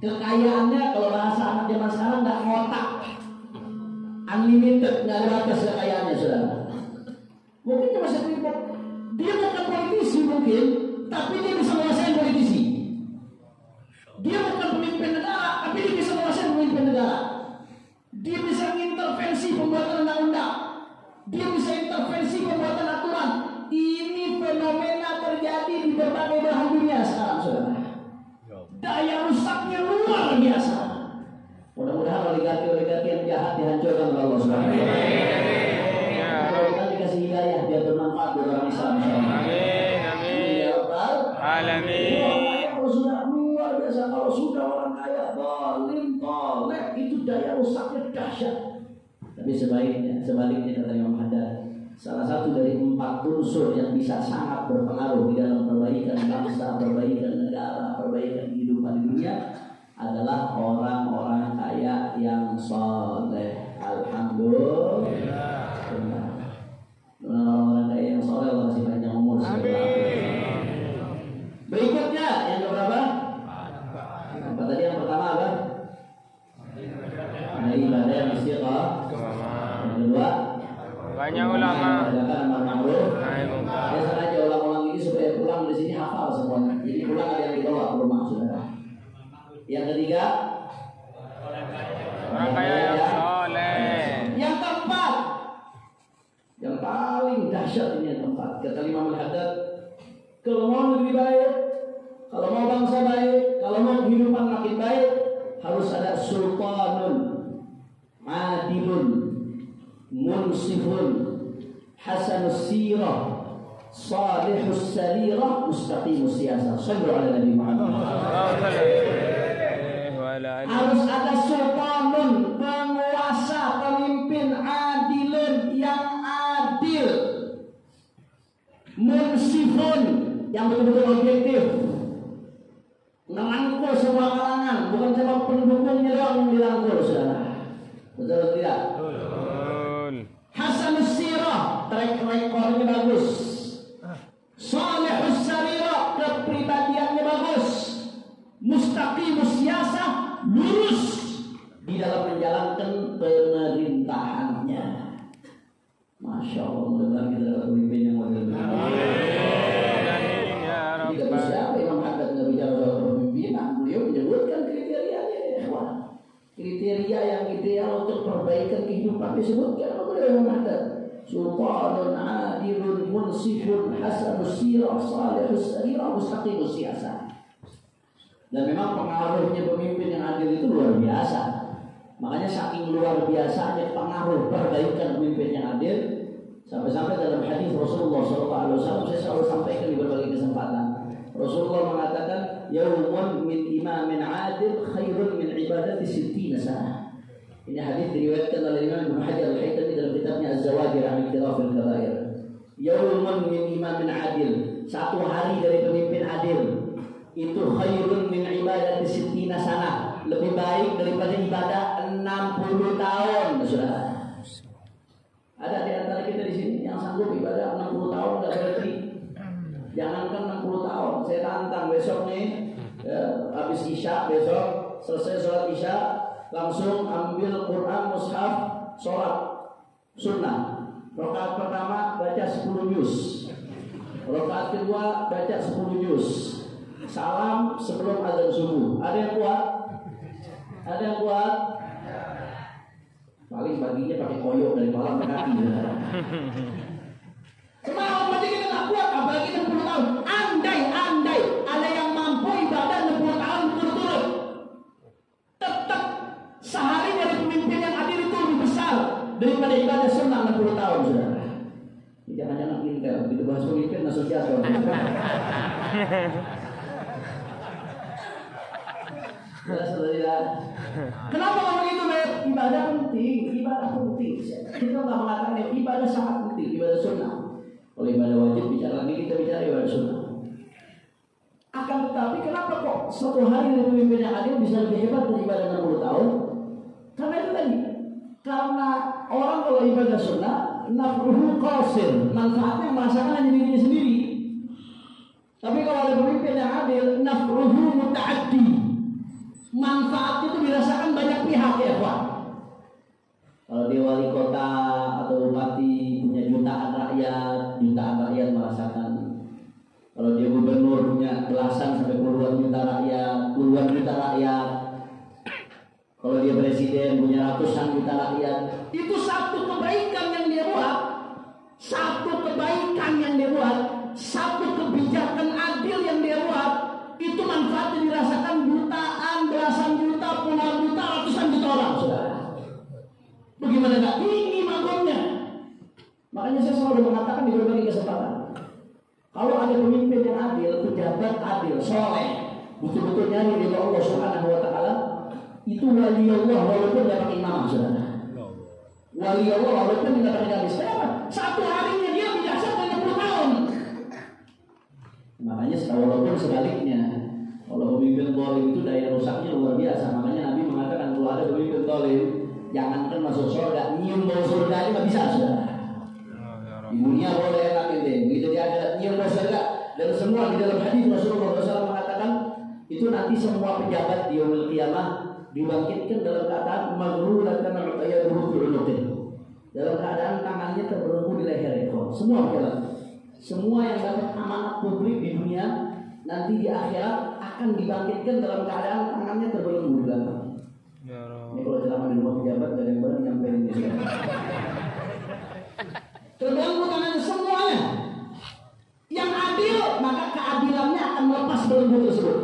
Kekayaannya kalau bahasa anak zaman sekarang nggak ngotak, unlimited, nggak ada batas kekayaannya, saudara. Mungkin cuma sedikit. Dia bukan politisi mungkin, tapi dia bisa menguasai politisi. Dia bukan pemimpin negara, tapi dia bisa menguasai pemimpin negara. Dia bisa intervensi pembuatan undang-undang. Dia bisa intervensi pembuatan aturan. Ini fenomena terjadi di berbagai belahan dunia sekarang, saudara. Daya rusaknya luar biasa. Mudah-mudahan oligarki yang jahat dihancurkan oleh Allah Subhanahu wa taala. Kalau kita dikasih hidayah, dia bermanfaat buat orang Islam. Amin. rusaknya dahsyat. Tapi sebaliknya kata Imam Haddad, salah satu dari 4 unsur yang bisa sangat berpengaruh di dalam perbaikan bangsa, perbaikan negara, perbaikan kehidupan di dunia adalah orang-orang kaya yang soleh. Alhamdulillah. Orang-orang kaya yang soleh Allah kasih panjang umur. Berikutnya yang keberapa? Apa tadi yang pertama apa? Nah, ibadah yang istiqamah. Yang kedua, banyak ulama. Saya sengaja ulang-ulang ini supaya pulang di sini hafal semuanya. Jadi pulang ada yang dibawa ke rumah, saudara. Yang ketiga, orang kaya yang soleh. Yang keempat, yang paling dahsyat ini yang keempat. Kata Imam Haddad, kalau mau lebih baik, kalau mau bangsa baik, kalau mau kehidupan makin baik, harus ada sultanun, adilun, munsifun, hasanus sirah, salihus sarirah, mustaqimus siyasah. Sallu ala Nabi Muhammad. Harus ada sultanun, penguasa, pemimpin adilun yang adil, munsifun yang betul-betul objektif, merangkul semua kalangan, bukan cuma pendukungnya doang yang dirangkul, saudara. Betul atau tidak? Betul. Hasanus sirah, track recordnya bagus. Salihus sarirah, kepribadiannya bagus. Mustaqimus siyasah, lurus di dalam menjalankan pemerintahannya. Masya Allah, mudah-mudahan kita dapat pemimpin yang model begini. Tidak bisa Imam Haddad nggak bicara soal kepemimpinan, beliau menyebutkan kriterianya. Kriteria yang ideal untuk perbaikan kehidupan disebutkan oleh Imam Haddad. Sultanun adilun munsifun hasanus sirah salihus sarirah mustaqimus siyasah. Dan memang pengaruhnya pemimpin yang adil itu luar biasa. Makanya saking luar biasanya pengaruh perbaikan pemimpin yang adil, sampai-sampai dalam hadis Rasulullah SAW saya selalu sampaikan di berbagai kesempatan. Rasulullah mengatakan, "Yaumun min imamin adil khairun min ibadati sittina sana." Ini hadis diriwayatkan oleh Imam Ibnu Hajar Al-Haytami dalam kitabnya Az-Zawajir an Iqtirafil Kabair. Yaumun min imamin adil, satu hari dari pemimpin adil itu khairun min ibadati sittina sana, lebih baik daripada ibadah 60 tahun, Saudara. Ada di antara kita di sini yang sanggup ibadah 60 tahun enggak berhenti? Jangankan 60 tahun, saya tantang besok nih, ya, habis Isya besok selesai sholat Isya langsung ambil Quran mushaf sholat sunnah. Rakaat pertama baca 10 juz, rakaat kedua baca 10 juz. Salam sebelum azan subuh. Ada yang kuat? Ada yang kuat? Paling baginya pakai koyok dari malam ke kaki. Semua berarti kita tak kuat, apalagi 60 tahun. Andai ada yang mampu ibadah 60 tahun berturut-turut, tetap sehari dari pemimpin yang adil itu lebih besar daripada ibadah sunnah 60 tahun, saudara. Jangan-jangan intel, begitu bahas pemimpin langsung jatuh. Kenapa ngomong itu, Beb? Ibadah penting. Kita nggak mengatakan ibadah sangat penting, ibadah sunnah. Kalau ibadah wajib bicara lagi, kita bicara ibadah sunnah. Akan tetapi kenapa kok suatu hari dari pemimpin yang adil bisa lebih hebat dari ibadah 60 tahun? Karena itu tadi. Karena orang kalau ibadah sunnah, nafruhu qasir, manfaatnya merasakan hanya dirinya sendiri. Tapi kalau ada pemimpin yang adil, nafruhu muta'addi, manfaat itu dirasakan banyak pihak, ya Pak. Kalau dia wali kota atau bupati punya jutaan rakyat merasakan. Kalau dia gubernur punya belasan sampai puluhan juta rakyat. Kalau dia presiden punya ratusan juta rakyat. Itu satu kebaikan yang dia buat, satu kebijakan adil yang dia buat, itu manfaatnya dirasakan jutaan, belasan juta, puluhan juta, ratusan juta orang, saudara. Bagaimana enggak tinggi makomnya? Makanya saya selalu mengatakan di berbagai kesempatan, kalau ada pemimpin yang adil, pejabat adil, soleh, betul-betul nyari dari Allah Subhanahu Wa Taala, itu wali Allah walaupun nggak pakai imam, saudara. Wali Allah walaupun nggak pakai gamis. Kenapa? Satu harinya dia biasa 30 tahun. Makanya walaupun sebaliknya, kalau pemimpin zalim itu daya rusaknya luar biasa. Makanya Nabi mengatakan kalau ada pemimpin zalim, jangankan masuk surga, nyium bau surga ini nggak bisa, saudara. Di dunia boleh enak ini, begitu dia ada nyium bau surga. Dan semua di dalam hadis Rasulullah SAW mengatakan itu nanti semua pejabat di yaumul qiyamah dibangkitkan dalam keadaan maghruratan al-qayaduhu bi'unuqih, dalam keadaan tangannya terbelenggu di leher. Semua pejabat, semua yang dapat amanat publik di dunia nanti di akhirat akan dibangkitkan dalam keadaan tangannya terbelenggu di belakang. Ini kalau ceramah di rumah pejabat gak ada yang boleh nyampein di sini. Terbelenggu tangannya semuanya. Yang adil maka keadilannya akan melepas belenggu tersebut.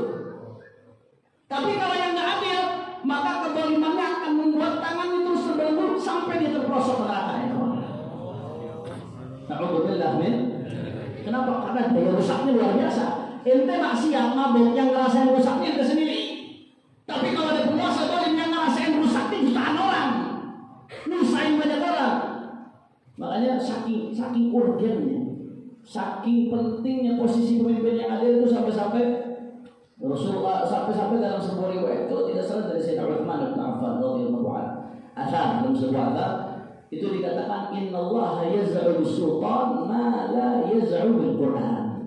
Tapi kalau yang nggak adil maka kezalimannya akan membuat tangan itu terbelenggu sampai dia terperosok neraka. Alhamdulillah, min. Kenapa? Karena daya rusaknya luar biasa. Ente maksiat mabuk yang ngerasain rusaknya ente sendiri. Tapi kalau ada penguasa zalim yang ngerasain rusaknya jutaan orang, nyusahin banyak orang. Makanya saking urgennya, saking pentingnya posisi pemimpin yang adil itu sampai-sampai Rasulullah sampai dalam sebuah riwayat, kalau tidak salah dari Sayyidina Utsman bin Affan radhiyallahu anhu, asal dalam sebuah ayat itu dikatakan innallaha yaz'u bis-sultan ma la yaz'u bil-Qur'an.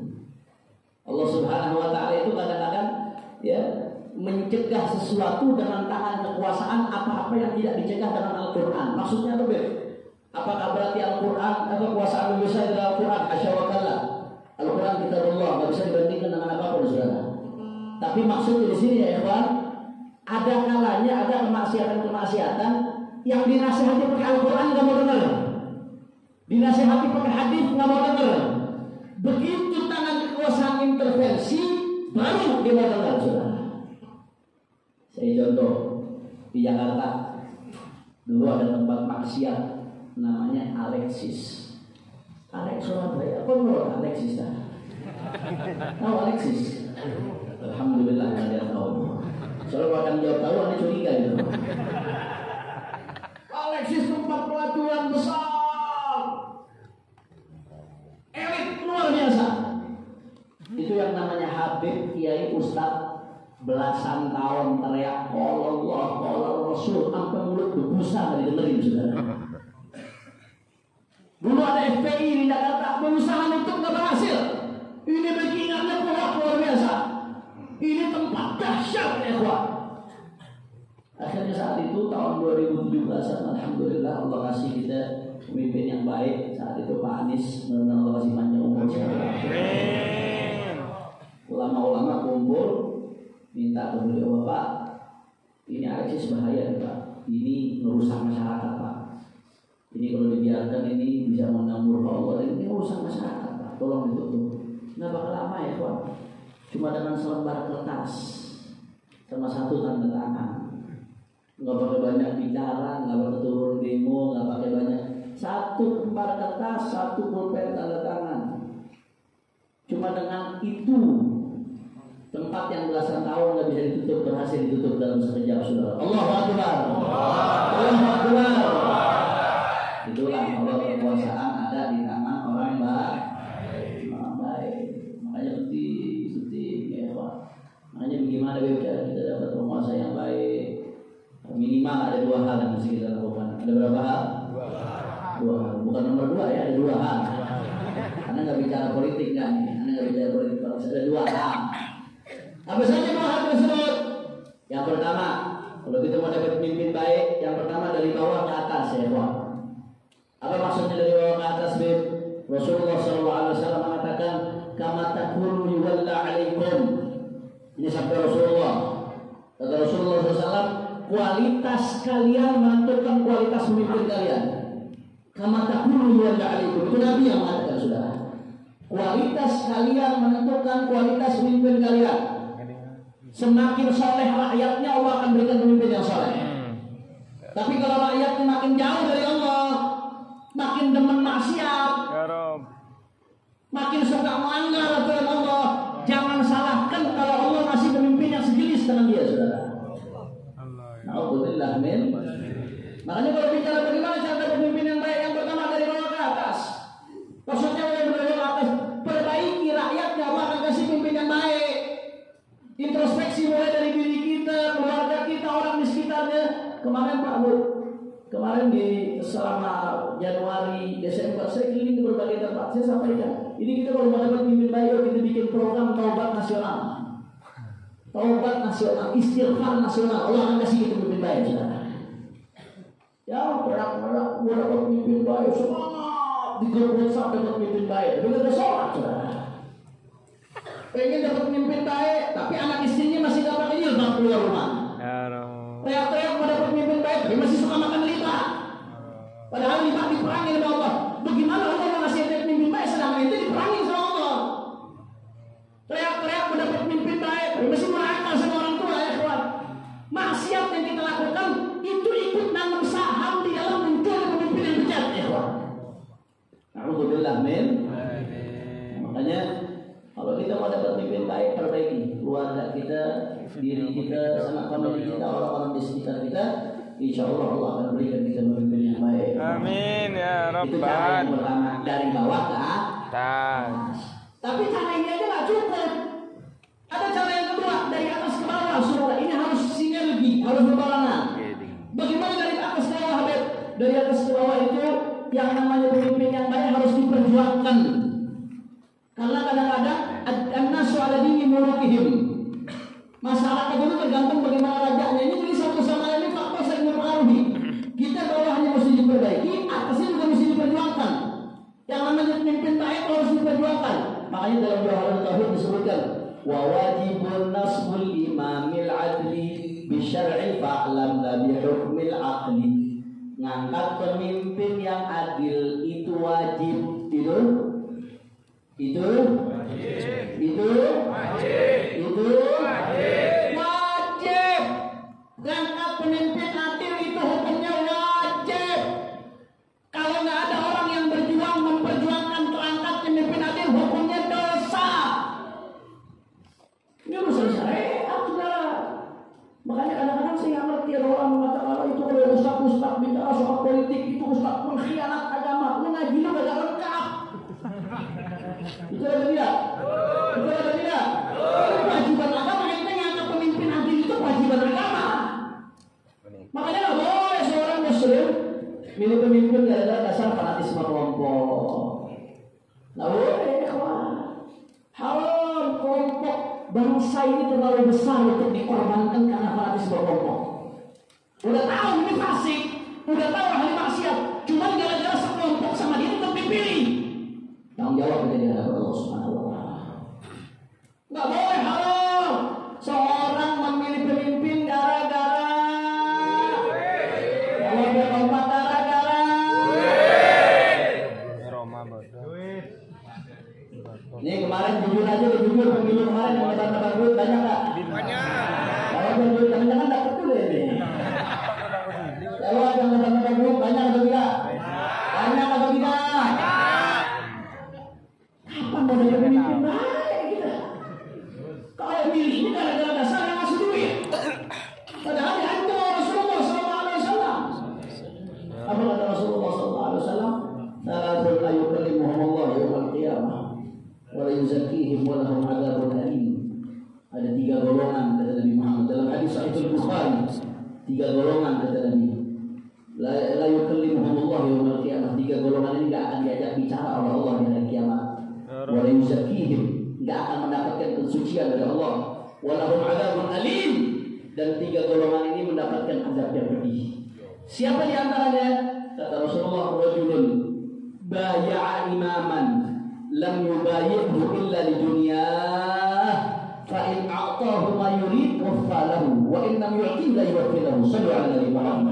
Allah Subhanahu wa taala itu kadang-kadang ya mencegah sesuatu dengan tangan kekuasaan apa-apa yang tidak dicegah dengan Al-Qur'an. Maksudnya apa? Apakah berarti Al-Quran atau kekuasaan bisa dalam Al-Quran? Hasya wa kalla. Al-Quran kitabullah, nggak bisa dibandingkan dengan apapun, saudara. Tapi maksudnya di sini ya ikhwan, ada kalanya ada kemaksiatan yang dinasihati pakai Al-Quran nggak mau dengar, dinasihati pakai hadis nggak mau dengar. Begitu tangan kekuasaan intervensi, baru dia mau dengar, saudara. Saya contoh di Jakarta dulu ada tempat maksiat namanya Alexis. Alex Surabaya, apa menurut Alexis? Tahu Alexis? Alhamdulillah kalian tahu. Soalnya akan jawab tahu, anda curiga gitu. Alexis tempat pelatihan besar, elit luar biasa. Itu yang namanya Habib Kiai Ustadz, belasan tahun teriak Allah, Allah Rasul sampai mulut berbusa nggak didengerin, saudara. Dulu ada FPI di Jakarta berusaha untuk nggak berhasil. Ini bikinannya kuat luar biasa. Ini tempat dahsyat ya kuat. Akhirnya saat itu tahun 2017, alhamdulillah Allah kasih kita pemimpin yang baik. Saat itu Pak Anies, mudah-mudahan Allah kasih panjang umur. Ulama-ulama kumpul minta ke beliau, Pak, ini Alexis bahaya Pak. Ini merusak masyarakat Pak. Ini kalau dibiarkan ini bisa mengganggu Allah. Ini urusan masyarakat Pak. Tolong ditutup. Nggak bakal lama ya Pak. Cuma dengan selembar kertas sama satu tanda tangan. Nggak pakai banyak bicara, nggak pakai turun demo, nggak pakai banyak. Satu lembar kertas, satu pulpen tanda tangan. Cuma dengan itu tempat yang belasan tahun nggak bisa ditutup berhasil ditutup dalam sekejap, saudara. Allahu Akbar. Allahu Akbar. Itulah kalau kekuasaan ada di tangan orang yang baik. Makanya penting ya Pak. Makanya bagaimana kita dapat penguasa yang baik. Minimal ada dua hal yang mesti kita lakukan. Ada berapa hal? Dua hal. Bukan nomor dua ya, ada dua hal. Karena nggak bicara politik kan? Karena nggak bicara politik. Ada dua hal. Apa saja dua hal tersebut? Yang pertama, kalau kita mau dapat pemimpin baik, yang pertama dari bawah ke atas ya Pak. Apa maksudnya dari bawah ke atas, Bib? Rasulullah SAW mengatakan, "Kama takunu yuwalla 'alaikum." Ini sabda Rasulullah. Kata Rasulullah SAW, kualitas kalian menentukan kualitas pemimpin kalian. Kama takunu yuwalla 'alaikum. Itu Nabi yang mengatakan, saudara. Kualitas kalian menentukan kualitas pemimpin kalian. Semakin soleh rakyatnya, Allah akan berikan pemimpin yang soleh. Tapi kalau rakyatnya makin jauh dari Allah, makin demen maksiat, makin suka melanggar aturan Allah, jangan salahkan kalau Allah masih pemimpin yang sejenis dengan dia, saudara. Alhamdulillah, men. Makanya kalau bicara bagaimana cara pemimpin yang baik, yang pertama dari bawah ke atas. Maksudnya dari bawah ke atas, perbaiki rakyatnya, maka kasih pemimpin yang baik. Introspeksi mulai dari diri kita, keluarga kita, orang di sekitarnya. Kemarin Pak Bu, kemarin selama Januari, Desember, saya keliling ke berbagai tempat, saya sampaikan. Ini kita kalau mau dapat pemimpin baik, kita bikin program taubat nasional. Taubat nasional, istighfar nasional. Allah akan kasih kita pemimpin baik, saudara. Ya, berak-berak, mau dapat pemimpin baik, semangat di grup WhatsApp dapat pemimpin baik. Tapi nggak ada sholat, saudara. Pengen dapat pemimpin baik, tapi anak istrinya masih nggak pakai jilbab keluar rumah. Teriak-teriak mau dapat pemimpin baik, tapi masih suka makan riba. Padahal riba diperangi oleh Allah. Bagaimana Allah yang ngasih pemimpin baik, sedangkan itu diperangi sama Allah. Teriak-teriak mau dapat pemimpin baik, tapi masih merakal sama orang tua, ya kawan. Maksiat yang kita lakukan itu ikut nanam saham di dalam mencuri pemimpin yang bejat, ya kawan. Alhamdulillah, men. Makanya kalau kita mau dapat pemimpin baik, perbaiki keluarga kita, diri kita, sama family kita, orang-orang di sekitar kita. Insya Allah Allah akan berikan kita pemimpin yang baik. Amin ya Itu cara yang Rabbal. pertama, dari bawah ke atas. Tapi cara ini aja nggak cukup. Ada cara yang kedua, dari atas ke bawah, saudara. Ini harus sinergi, harus berbarengan. Bagaimana dari atas ke bawah, Habib? Dari atas ke bawah itu yang namanya pemimpin yang baik harus diperjuangkan. Karena kadang-kadang an-nasu ala dini mulukihim. Masyarakat itu tergantung bagaimana rajanya. Ini jadi satu sama lain faktor saling mempengaruhi. Kita bawahnya mesti diperbaiki, atasnya juga mesti diperjuangkan. Yang namanya pemimpin baik harus diperjuangkan. Makanya dalam Jawaharatul Tauhid disebutkan wa wajibun nasbul imamil adli bi syar'i fa'lam la bi hukmil aqli. Ngangkat pemimpin yang adil itu wajib. Itu wajib. Ngangkat pemimpin adil itu hukumnya wajib. Kalau nggak ada orang yang berjuang memperjuangkan terangkat pemimpin adil, hukumnya dosa. Ini urusan syariat, saudara. Makanya kadang-kadang saya nggak ngerti ada orang mengatakan itu kalau ustaz bicara soal politik itu ustaz pengkhianat agama. Lu ngaji lu gak lengkap. Itu ada tidak? Itu ada tidak? Kewajiban agama kita ngangkat pemimpin adil itu kewajiban agama. Makanya nggak boleh seorang muslim milih pemimpin gara-gara dasar fanatisme kelompok. Nggak boleh, kawan. Haram kelompok bangsa ini terlalu besar untuk dikorbankan karena fanatisme kelompok. Udah tahu ini fasik, udah tahu ahli maksiat, cuma gara-gara sekelompok sama dia tetap dipilih. Tanggung jawab kita di hadapan Allah Subhanahu wa Ta'ala. Nggak boleh haram seorang memilih pemimpin gara-gara kalau dia kompak gara-gara ini kemarin jujur aja, jujur pemilu kemarin yang dapat duit banyak nggak? Banyak. Kalau duit jangan-jangan dapat juga ini. Kalau yang dapat duit banyak atau tidak? Banyak atau tidak? Kapan mau jadi pemimpin baik kita? Kalau milih ini gara-gara dasar yang ngasih duit. Padahal itu Rasulullah SAW. Apa kata Rasulullah SAW? Salatul la yukallimuhum Allah yawmal qiyamah wa la yuzakkihim wa lahum adzabun alim. Ada 3 golongan kata Nabi Muhammad dalam hadis Sahih Bukhari. 3 golongan kata Nabi. La yukallimuhum Allah yawmal qiyamah. 3 golongan ini enggak akan diajak bicara oleh Allah di hari kiamat. Wa la yuzakkihim, enggak akan mendapatkan kesucian dari Allah. Wa lahum adzabun alim, dan 3 golongan ini mendapatkan azab yang pedih. Siapa di antaranya? Kata Rasulullah, rajulun baya'a imaman lam yubayi'hu illa li dunyah fa in a'tahu ma yurid waffalahu wa in lam yu'tihi la yuwaffilahu. Sallu ala Nabi Muhammad.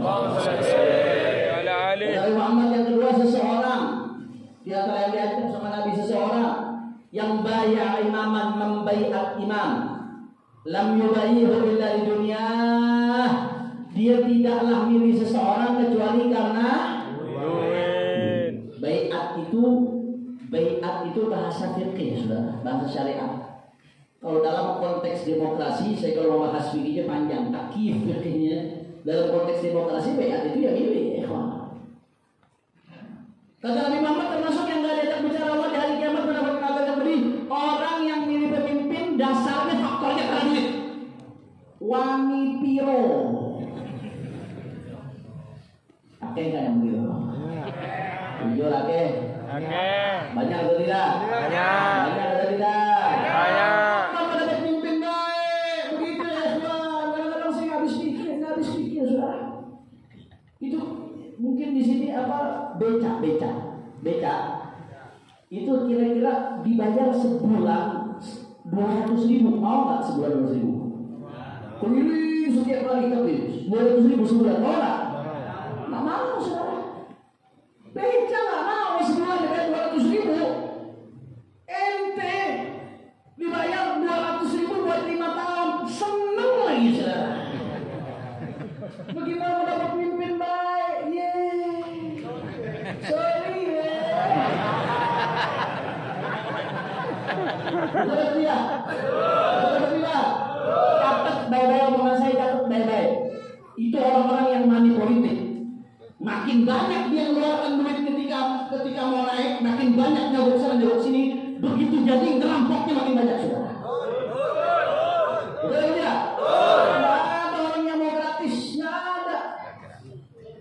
Nabi Muhammad yang kedua, seseorang di antara yang diajar sama Nabi, seseorang yang baya'a imaman, membaiat imam, lam yubayi'hu illa li dunyah, dia tidaklah milih seseorang kecuali karena baiat itu bahasa fikih, saudara, bahasa syariat. Kalau dalam konteks demokrasi, saya kalau mau bahas fikihnya panjang, takyif fikihnya. dalam konteks demokrasi bayat itu yang milih. Kata Nabi Muhammad termasuk yang gak diajak bicara Allah di hari kiamat mendapat kabar yang pedih. Orang yang milih pemimpin dasarnya faktornya karena duit. Wani piro. Oke kan yang begitu? Jujur oke. Oke. Banyak atau tidak? Banyak. Banyak atau tidak? Banyak. Kamu dapat pemimpin baik, begitu ya Tuhan. Kadang-kadang saya habis pikir saudara. Itu mungkin di sini apa beca itu kira-kira dibayar sebulan 200.000, mau nggak sebulan 200.000? Keliling setiap hari tapi 200.000 sebulan, mau nggak? Nggak mau saudara. Beca nggak mau sebulan dibayar 200.000. Ente dibayar 200.000 buat 5 tahun, seneng lagi saudara. Bagaimana mendapat pemimpin baik? Yeay. Sorry ya. Betul tidak? Betul tidak? Catat baik-baik omongan saya, catat baik-baik. Itu orang-orang yang money politik. Makin banyak dia mengeluarkan duit ketika mau naik, makin banyak nyogok sana nyogok sini. Begitu jadi ngerampoknya makin banyak saudara. Betul tidak?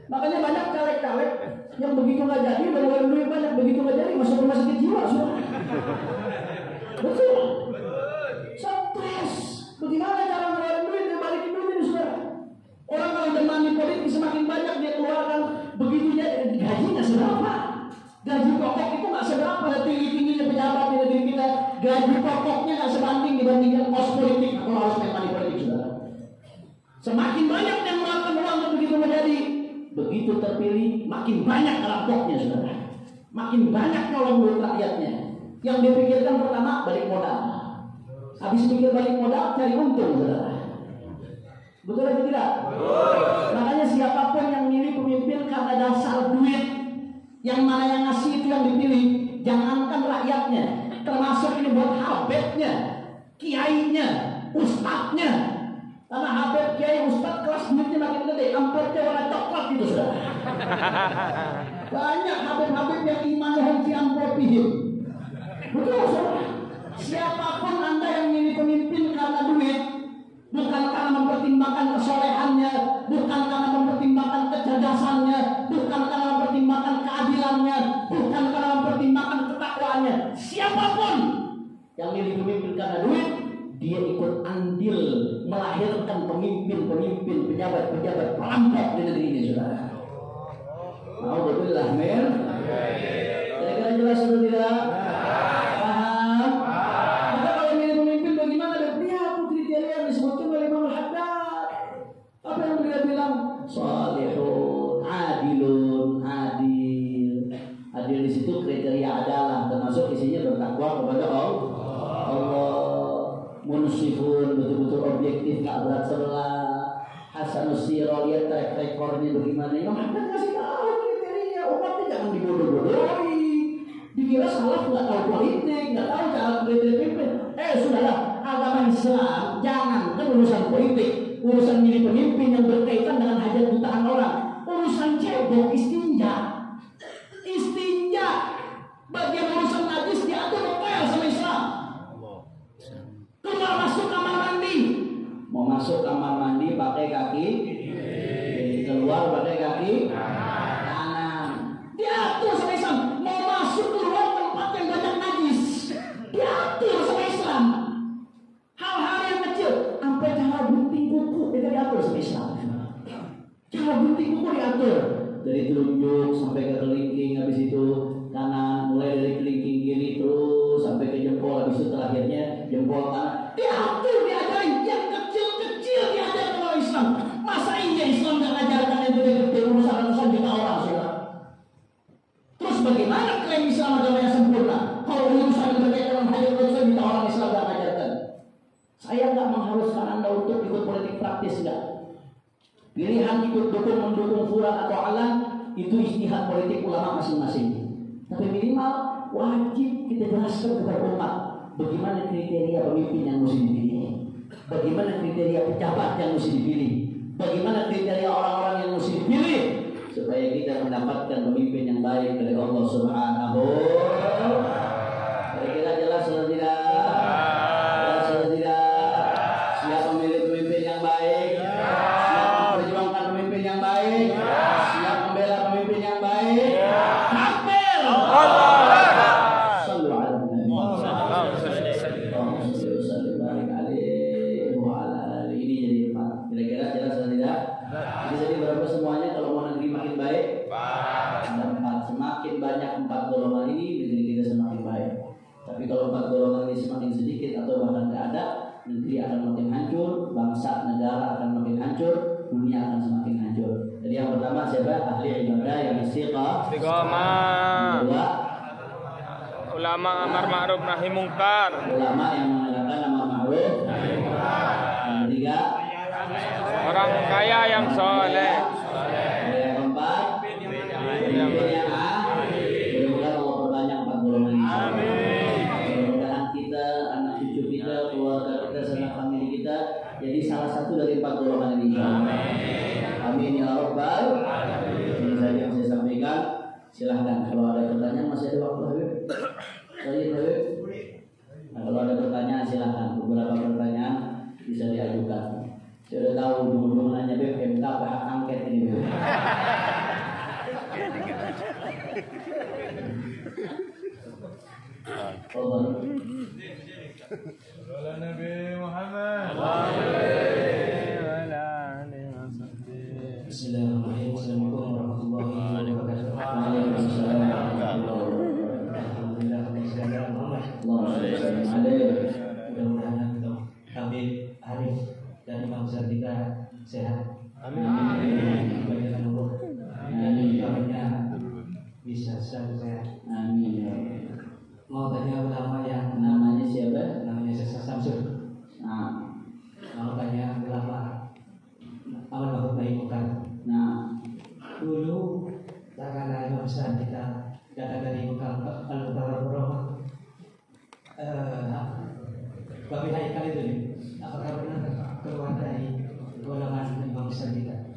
Makanya banyak caleg-caleg yang begitu nggak jadi, ngeluarin duit banyak, begitu nggak jadi masuk rumah sakit jiwa, saudara. Betul. Stres. Bagaimana cara ngeluarin duit, dia balikin duit ini, saudara. Orang kalau udah money politik semakin banyak dia keluarkan, begitu jadi gajinya seberapa? Gaji pokok itu nggak seberapa, tinggi-tingginya pejabat di negeri kita, gaji pokoknya nggak sebanding dibandingkan kos politik atau harus money politik, saudara. Semakin banyak yang mengeluarkan uang begitu menjadi. Begitu terpilih, makin banyak rampoknya saudara. Makin banyak nyolong duit rakyatnya. Yang dipikirkan pertama balik modal. Habis pikir balik modal, cari untung saudara. Betul atau tidak? Makanya siapapun yang milih pemimpin karena dasar duit, yang mana yang ngasih itu yang dipilih. Jangankan rakyatnya, termasuk ini buat habibnya, kiainya, ustadznya. Karena habib, kiai, ustadz kelas duitnya makin gede, amplopnya warna coklat gitu saudara. Banyak habib-habib yang imannya fi amplopihim. Betul saudara. Siapapun anda yang milih pemimpin karena duit, bukan karena mempertimbangkan kesolehannya, bukan karena mempertimbangkan kecerdasannya, bukan karena mempertimbangkan keadilannya, bukan karena mempertimbangkan ketakwaannya. Siapapun yang milih pemimpin karena duit, dia ikut andil melahirkan pemimpin-pemimpin, pejabat-pejabat perampok di negeri ini, saudara. Mau betul lah, Mir? Kira-kira jelas atau tidak? Paham? Maka kalau milih pemimpin bagaimana? Dia apa kriteria yang disebutkan oleh Imam Al-Haddad? Apa yang beliau bilang? Salihun, adilun, adil. Adil di situ kriteria adalah termasuk isinya bertakwa kepada Allah. Munsifun, betul-betul objektif, gak berat sebelah. Hasanus sirah, lihat track recordnya bagaimana. Imam Haddad kasih tahu kriteria. Umatnya jangan dibodoh-bodohi. Dikira salaf gak tahu politik, gak tahu cara kriteria pemimpin. Sudahlah, agama Islam jangan kan urusan politik, urusan milih pemimpin yang berkaitan dengan hajat jutaan orang. Urusan cebok, istinja. Bagian urusan najis diatur detail sama Islam. Keluar masuk kamar mandi, mau masuk kamar mandi pakai kaki keluar pakai kaki kanan, diatur sama Islam. Mau masuk keluar tempat yang banyak najis, diatur sama Islam. Hal-hal yang kecil, sampai cara gunting kuku itu diatur sama Islam. Cara gunting kuku diatur dari telunjuk sampai ke kelingking, habis itu kanan, mulai dari kelingking kiri terus sampai ke jempol, habis itu terakhirnya jempol kanan. Diatur, diajarin yang kecil-kecil diajarkan oleh Islam. Masa iya Islam gak ngajarkan yang gede-gede urusan juta orang saudara? Terus bagaimana klaim Islam agamanya sempurna kalau urusan yang berkaitan dengan hajat urusan juta orang Islam gak ngajarkan? Saya gak mengharuskan anda untuk ikut politik praktis, enggak. Pilihan ikut dukung mendukung furan atau alam itu ijtihad politik ulama masing-masing. Tapi minimal wajib kita jelaskan kepada umat bagaimana kriteria pemimpin yang mesti dipilih, bagaimana kriteria pejabat yang mesti dipilih, Bagaimana kriteria orang-orang yang mesti dipilih supaya kita mendapatkan pemimpin yang baik dari Allah Subhanahu. Kira-kira jelas atau tidak? Jelas atau tidak? Siap memilih pemimpin yang baik? Siap memperjuangkan pemimpin yang baik? Siap membela pemimpin yang baik? Takbir! Sallu ala Nabi. Ini jadi 4. Kira-kira jelas atau tidak? Ini jadi berapa semuanya kalau mau negeri makin baik? Ada 4. Semakin banyak 4 golongan ini, negeri kita semakin baik. Tapi kalau 4 golongan ini semakin sedikit atau bahkan tidak ada, negeri akan makin hancur, bangsa negara akan makin hancur, dunia akan semakin hancur. Jadi yang pertama siapa? Ahli ibadah yang istiqamah. Kedua, ulama amar ma'ruf nahi mungkar. Ulama yang menegakkan amar ma'ruf. Yang ketiga, orang kaya yang soleh. Yang keempat, pemimpin yang mudah-mudahan Allah perbanyak 4 golongan ini. Mudah-mudahan kita, anak cucu kita, keluarga kita, sanak famili kita jadi salah satu dari 4 golongan ini. Amin ya Rabbal. Ini saja yang saya sampaikan. Silahkan kalau ada pertanyaan, masih ada waktu Habib. Habib. Nah, kalau ada pertanyaan silahkan. Beberapa pertanyaan bisa diajukan. Saya udah tahu dulu nanya BPMK apa hak angket ini. Nabi Muhammad. Bismillahirrahmanirrahim. Assalamualaikum warahmatullahi wabarakatuh. Mudah-mudahan untuk Habib Arif dan imam besar kita sehat. Amin. Banyak umur. Amin. Banyak bisa sehat. Amin. Mau tanya ulama yang Namanya siapa? namanya Syekh Samsul. Nah, Mau tanya ulama amal ma'ruf nahi mungkar. nah, Dulu karena imam besar kita datang dari Mekah Al-Mukarramah. Bapak Haikal itu nih, apakah benar keluar dari golongan imam besar kita?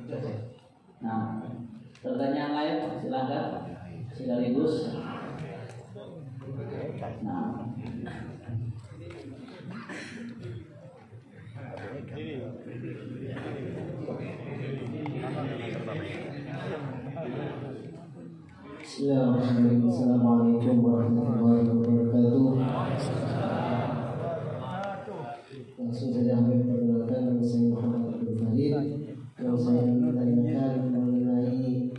Itu aja. nah. Pertanyaan lain silakan. Sekaligus. Nah. Bismillahirrahmanirrahim. Assalamualaikum warahmatullahi wabarakatuh. Langsung saja kami perkenalkan nama saya Muhammad Abdul Fadil. Yang saya menanyakan mengenai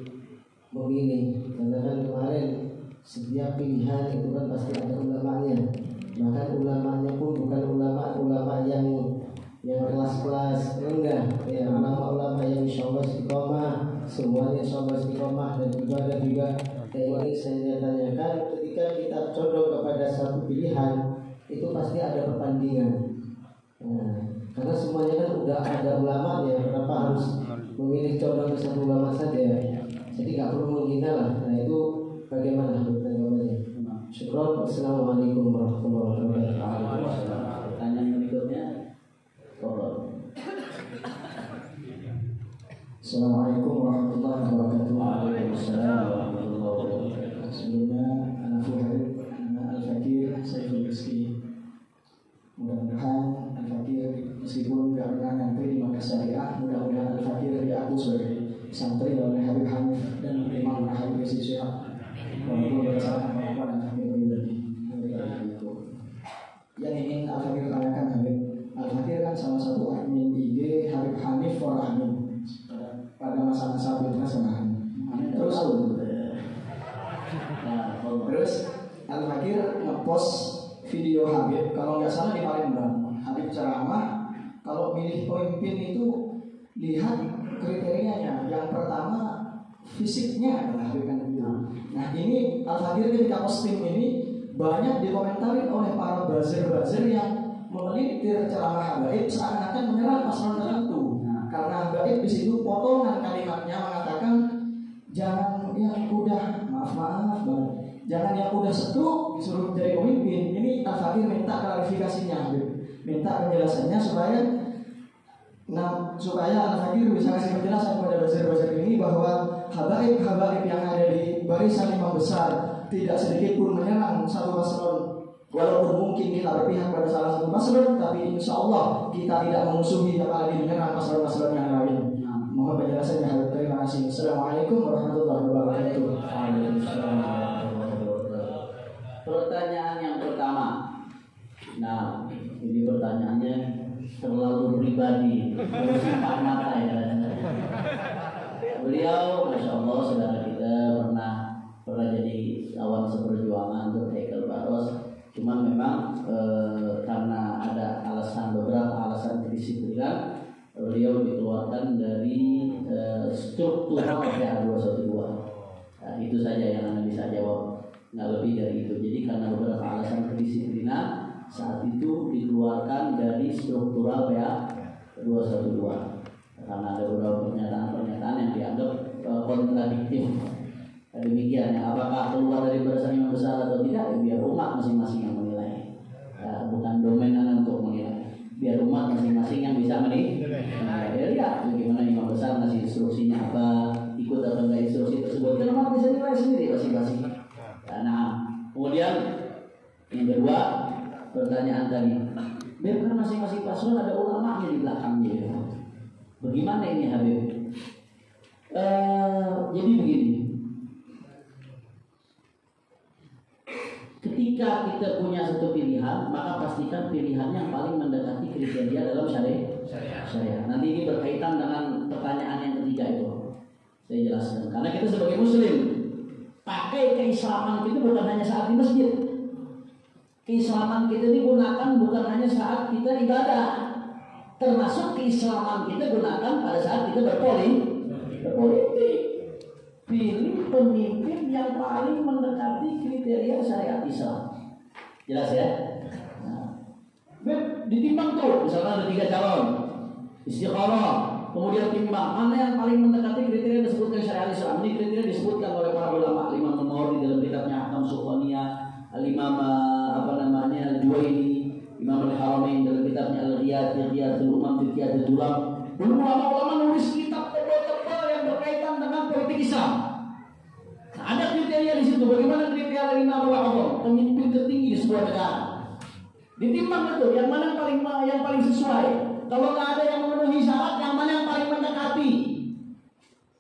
memilih, karena kan kemarin setiap pilihan itu kan pasti ada ulamanya. Bahkan ulamanya pun bukan ulama yang kelas-kelas rendah, ya, ulama yang insyaallah istiqomah, semuanya insyaallah istiqomah dan ibadah juga. Kayak ini saya tanyakan, ketika kita condong kepada satu pilihan itu pasti ada perbandingan. Nah, karena semuanya kan udah ada ulamanya, kenapa harus memilih condong ke satu ulama saja? Jadi nggak perlu menghina lah. Nah itu bagaimana tanggapannya? Syukron. Assalamualaikum warahmatullahi wabarakatuh. Pertanyaan berikutnya. Assalamualaikum warahmatullahi wabarakatuh. Waalaikumsalam warahmatullahi wabarakatuh. Sebelumnya anak Fuhaib, anak Al-Fakir, Saiful Rizki. Mudah-mudahan Al-Fakir meskipun nggak pernah nyampe di Makkah Syariah, mudah-mudahan Al-Fakir diaku sebagai santri oleh Habib Hanif dan Imam Habib Rizik Syihab. Walaupun berdasarkan kemampuan Al-Fakir pribadi. Yang ingin Al-Fakir tanyakan Habib, Al-Fakir kan salah satu admin IG Habib Hanif for Amin pada masa-masa Pilpres kemarin. Terus Al-Fakir ngepost video Habib, kalau nggak salah di Palembang. Habib ceramah, kalau milih pemimpin itu lihat kriterianya. Yang pertama fisiknya adalah Habib kan gitu. Nah ini Al-Fakir ketika posting ini banyak dikomentari oleh para buzzer yang memelintir ceramah Habib seakan-akan menyerang paslon tertentu. Karena Habib di situ potongan kalimatnya mengatakan jangan yang udah maaf banget, jangan yang udah setruk disuruh jadi pemimpin. Ini Al-Fakir minta klarifikasinya Habib, minta penjelasannya supaya Nah, supaya anak fakir bisa kasih penjelasan kepada dosen-dosen ini bahwa habaib yang ada di barisan imam besar tidak sedikit pun menyerang satu paslon. Walaupun mungkin kita berpihak pada salah satu paslon, tapi insya Allah kita tidak memusuhi apalagi menyerang paslon-paslon yang lain. Mohon penjelasannya. Terima kasih. Assalamualaikum warahmatullahi wabarakatuh. Pertanyaan yang pertama. Nah, ini pertanyaannya terlalu pribadi, bersifat mata ya. Beliau, masya Allah, saudara kita pernah jadi lawan seperjuangan untuk Haikal Baros. Cuma memang karena ada beberapa alasan kedisiplinan, beliau dikeluarkan dari struktur PA 212. Nah, itu saja yang Anda bisa jawab, nggak lebih dari itu. Jadi karena beberapa alasan kedisiplinan, saat itu dikeluarkan dari struktural PA 212 karena ada beberapa pernyataan yang dianggap kontradiktif. Demikian ya, apakah keluar dari barisan imam besar atau tidak, ya biar umat masing-masing yang menilai. Ya, bukan domain Anda untuk menilai. Biar umat masing-masing yang bisa menilai. Nah, ya lihat bagaimana imam besar ngasih instruksinya apa, ikut atau enggak instruksi tersebut. Kan umat bisa nilai sendiri masing-masing. Nah, kemudian yang kedua, pertanyaan tadi, biarkan masing-masing paslon ada ulamanya di belakangnya. Bagaimana ini Habib? Jadi begini, ketika kita punya satu pilihan, maka pastikan pilihan yang paling mendekati kriteria dalam syariat. Nanti ini berkaitan dengan pertanyaan yang ketiga itu. Saya jelaskan. Karena kita sebagai Muslim, pakai keislaman kita bukan hanya saat di masjid. Keislaman kita digunakan bukan hanya saat kita ibadah, termasuk keislaman kita gunakan pada saat kita berpolitik. Pilih pemimpin yang paling mendekati kriteria syariat Islam. Jelas ya? Nah, ditimbang tuh, misalnya ada 3 calon, istiqoroh, kemudian timbang mana yang paling mendekati kriteria disebutkan syariat Islam. Ini kriteria disebutkan oleh para ulama, Imam Al-Mawardi dalam kitabnya Ahkam Sultaniyah, Al-Imam Al-Juwaini, Imam Al-Haramain dalam kitabnya Al-Qiyatul Umam fi Qiyatul Ulam. Ulama-ulama nulis kitab tebal-tebal yang berkaitan dengan politik Islam. Nah, ada kriteria di situ. Bagaimana kriteria Imam Al-Azam, pemimpin tertinggi di sebuah negara. Ditimbang itu yang mana yang paling sesuai. Kalau nggak ada yang memenuhi syarat, yang mana yang paling mendekati.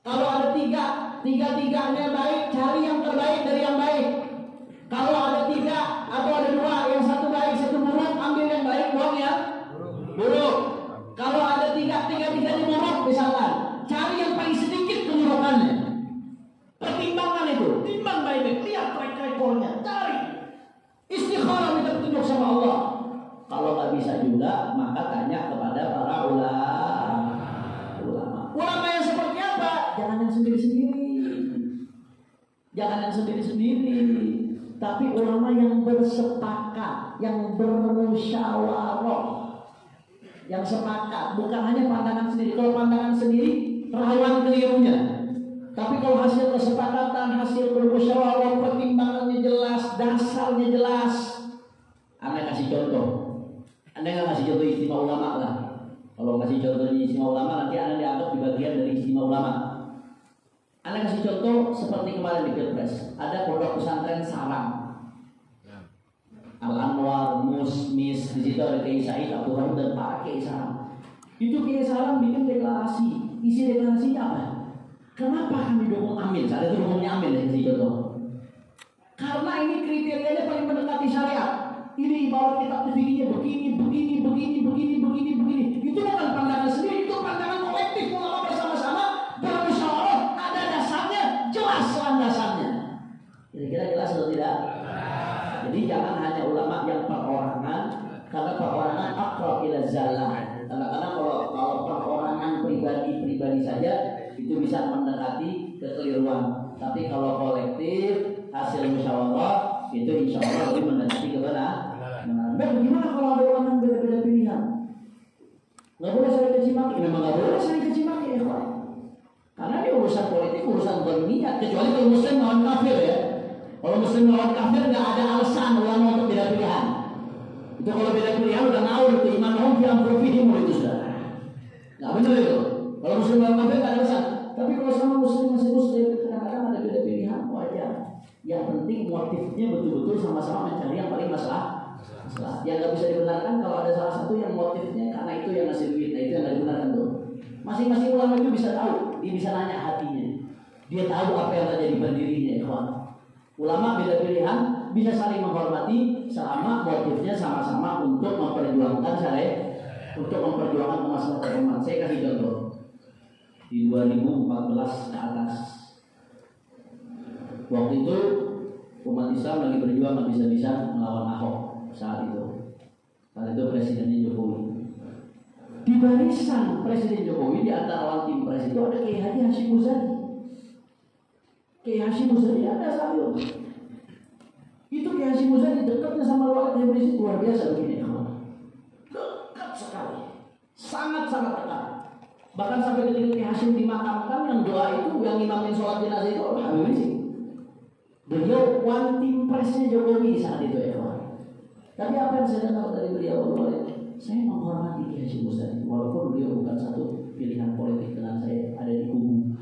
Kalau ada tiga-tiganya baik, cari yang terbaik dari yang baik. Kalau ada 3 atau ada 2, yang satu baik, satu buruk, ambil yang baik, buang yang buruk. Kalau ada 3-tiganya buruk, misalkan, cari yang paling sedikit keburukannya. Pertimbangan itu, timbang baik-baik, lihat track recordnya, cari. Istikharah minta petunjuk sama Allah. Kalau nggak bisa juga, maka tanya kepada para ulama. Ulama yang seperti apa? Jangan yang sendiri-sendiri. Jangan yang sendiri-sendiri. Tapi ulama yang bersepakat, yang bermusyawarah, yang sepakat, bukan hanya pandangan sendiri. Kalau pandangan sendiri, rawan kelirunya. Tapi kalau hasil kesepakatan, hasil bermusyawarah, pertimbangannya jelas, dasarnya jelas. Anda kasih contoh. Anda nggak kasih contoh istimewa ulama lah. Kalau kasih contoh istimewa ulama, nanti Anda dianggap di bagian dari istimewa ulama. Anda kasih contoh seperti kemarin di Pilpres, ada pondok pesantren Sarang, Al-Anwar, Mis, di situ ada Kiai Said, Abdul Rahman dan Pak Kiai Sarang. Itu Kiai Sarang bikin deklarasi, isi deklarasinya apa? Kenapa kami dukung Amin? Saat itu dukungnya Amin, ya kasih contoh. Karena ini kriterianya paling mendekati syariat. Ini ibarat kitab definisinya begini. Itu bukan pandangan sendiri, itu pandangan kolektif ulama bersama-sama bermusyawarah. Ada dasarnya, jelas landasannya. Kira-kira jelas atau tidak? Jadi jangan hanya ulama yang perorangan, karena perorangan aqrab ila zallah. Karena kalau perorangan pribadi saja itu bisa mendekati kekeliruan. Tapi kalau kolektif hasil musyawarah itu insya Allah lebih mendekati kebenaran. Bagaimana kalau ada orang yang beda-beda pilihan? Nggak boleh saling caci maki. Memang nggak boleh saling caci maki ya, Pak. Karena ini urusan politik, urusan berniat. Kecuali kalau Muslim lawan kafir ya. Kalau Muslim lawan kafir nggak ada alasan ulama untuk beda pilihan. Itu kalau beda pilihan udah ngawur itu iman mahum yang berfihim itu sudah. Nggak Nah benar itu. Kalau muslim dan kafir nggak ada masalah. Tapi kalau sama muslim masih muslim, kadang-kadang ada beda pilihan, wajar. Yang penting motifnya betul-betul sama-sama mencari yang paling masalah. Yang nggak bisa dibenarkan kalau ada salah satu yang motifnya karena itu yang ngasih duit, nah itu yang nggak dibenarkan tuh. Masing-masing ulama itu bisa tahu, dia bisa nanya hatinya, dia tahu apa yang terjadi pada dirinya. Ikhwan. Ulama beda pilihan, bisa saling menghormati selama motifnya sama-sama untuk memperjuangkan syariat, untuk memperjuangkan kemaslahatan umat. Saya kasih contoh di 2014 ke atas. Waktu itu umat Islam lagi berjuang nggak bisa-bisa melawan Ahok saat itu. Saat itu presidennya Jokowi. Di barisan Presiden Jokowi di antara lawan tim pres itu ada Kiai Haji Hashim Muzadi. Kiai Hashim Muzadi ada saat itu. Itu Kiai Hashim Muzadi dekatnya sama Wali Habib luar biasa begini. Dekat sekali, sangat-sangat dekat. Bahkan sampai ketika Kiai Hashim dimakamkan, yang doa itu, yang imamin sholat jenazah itu Habib Rizik. Beliau one team presnya Jokowi saat itu ya kawan. Tapi apa yang saya dengar dari beliau, saya menghormati Kiai Hashim Muzadi walaupun beliau bukan satu pilihan politik dengan saya ada di kubu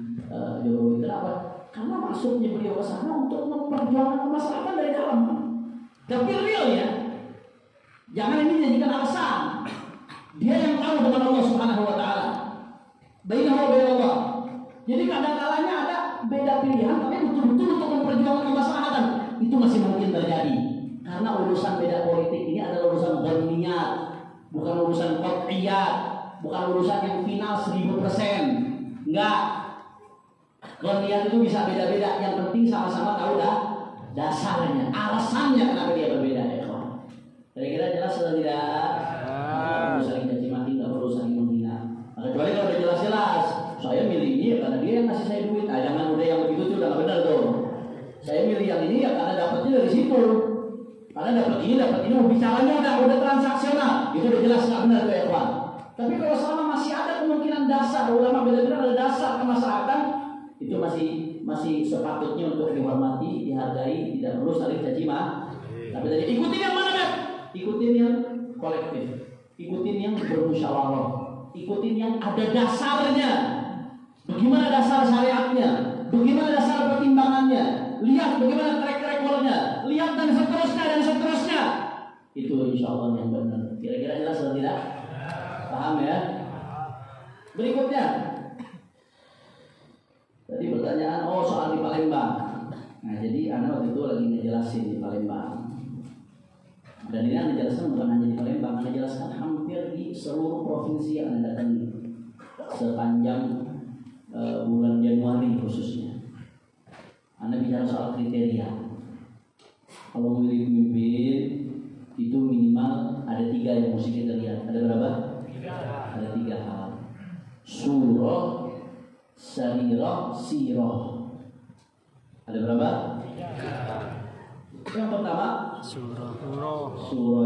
Jokowi. Kenapa? Karena maksudnya beliau ke sana untuk memperjuangkan kemaslahatan dari dalam. Tapi real ya, jangan ini jadikan alasan. Dia yang tahu dengan Allah Subhanahu Wa Taala. Bainahu wa bain Allah. Jadi kadang-kalanya ada beda pilihan, tapi betul-betul untuk memperjuangkan kemaslahatan itu masih mungkin terjadi. Karena urusan beda politik ini adalah urusan dhaniyat, bukan urusan qat'iyat, bukan urusan yang final 1000%. Enggak. Dhaniyat itu bisa beda-beda, yang penting sama-sama tahu dasarnya, alasannya kenapa dia berbeda ya kawan. Kira-kira jelas atau tidak? Nggak perlu saling caci maki, nggak perlu saling menghina. Kecuali kalau udah jelas-jelas, saya milih ini ya karena dia yang ngasih saya duit. Ah, jangan udah yang begitu tuh udah nggak benar tuh. Saya milih yang ini ya karena dapatnya dari situ. Karena dapat ini, bicaranya udah transaksional, itu udah jelas nggak benar tuh ya kawan. Tapi kalau selama masih ada kemungkinan dasar, ulama beda-beda ada dasar kemaslahatan, itu masih sepatutnya untuk dihormati, dihargai, tidak perlu saling caci maki. Tapi tadi ikutin yang mana, Beb? Ikutin yang kolektif, ikutin yang bermusyawarah, ikutin yang ada dasarnya. Bagaimana dasar syariatnya? Bagaimana dasar pertimbangannya? Lihat bagaimana track recordnya, lihat dan seterusnya. Itu insya Allah yang benar. Kira-kira jelas atau tidak? Paham ya? Berikutnya. Tadi pertanyaan, soal di Palembang. Nah jadi anak waktu itu lagi ngejelasin di Palembang. Dan ini Anda jelaskan bukan hanya di Palembang, Anda jelaskan hampir di seluruh provinsi yang Anda datangi sepanjang bulan Januari khususnya. Anda bicara soal kriteria. Kalau memilih pemimpin itu minimal ada 3 yang mesti kita lihat. Ada berapa? 3. Ada 3 hal. Surah, Sarirah, Sirah. Ada berapa? 3. Yang pertama Surah.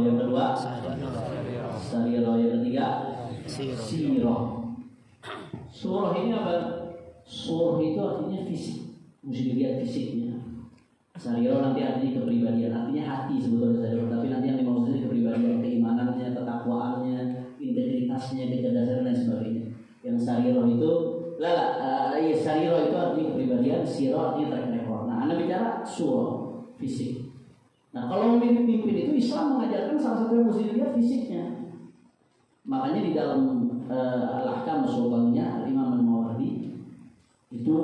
Yang kedua Sarirah. Yang ketiga Sirah. Surah ini apa? Surah itu artinya fisik, mesti dilihat fisiknya. Sarirah nanti artinya kepribadian, artinya hati sebetulnya saja. Tapi nanti yang dimaksudnya kepribadian, keimanannya, ketakwaannya, integritasnya, kecerdasan dan sebagainya. Yang Sarirah itu Sarirah itu artinya kepribadian, Sirah artinya track record. Nah, Anda bicara surah, fisik. Nah, kalau memilih pemimpin itu Islam mengajarkan salah satu yang mesti dilihat fisiknya. Makanya di dalam Al-Ahkam Sultannya Imam Al-Mawardi itu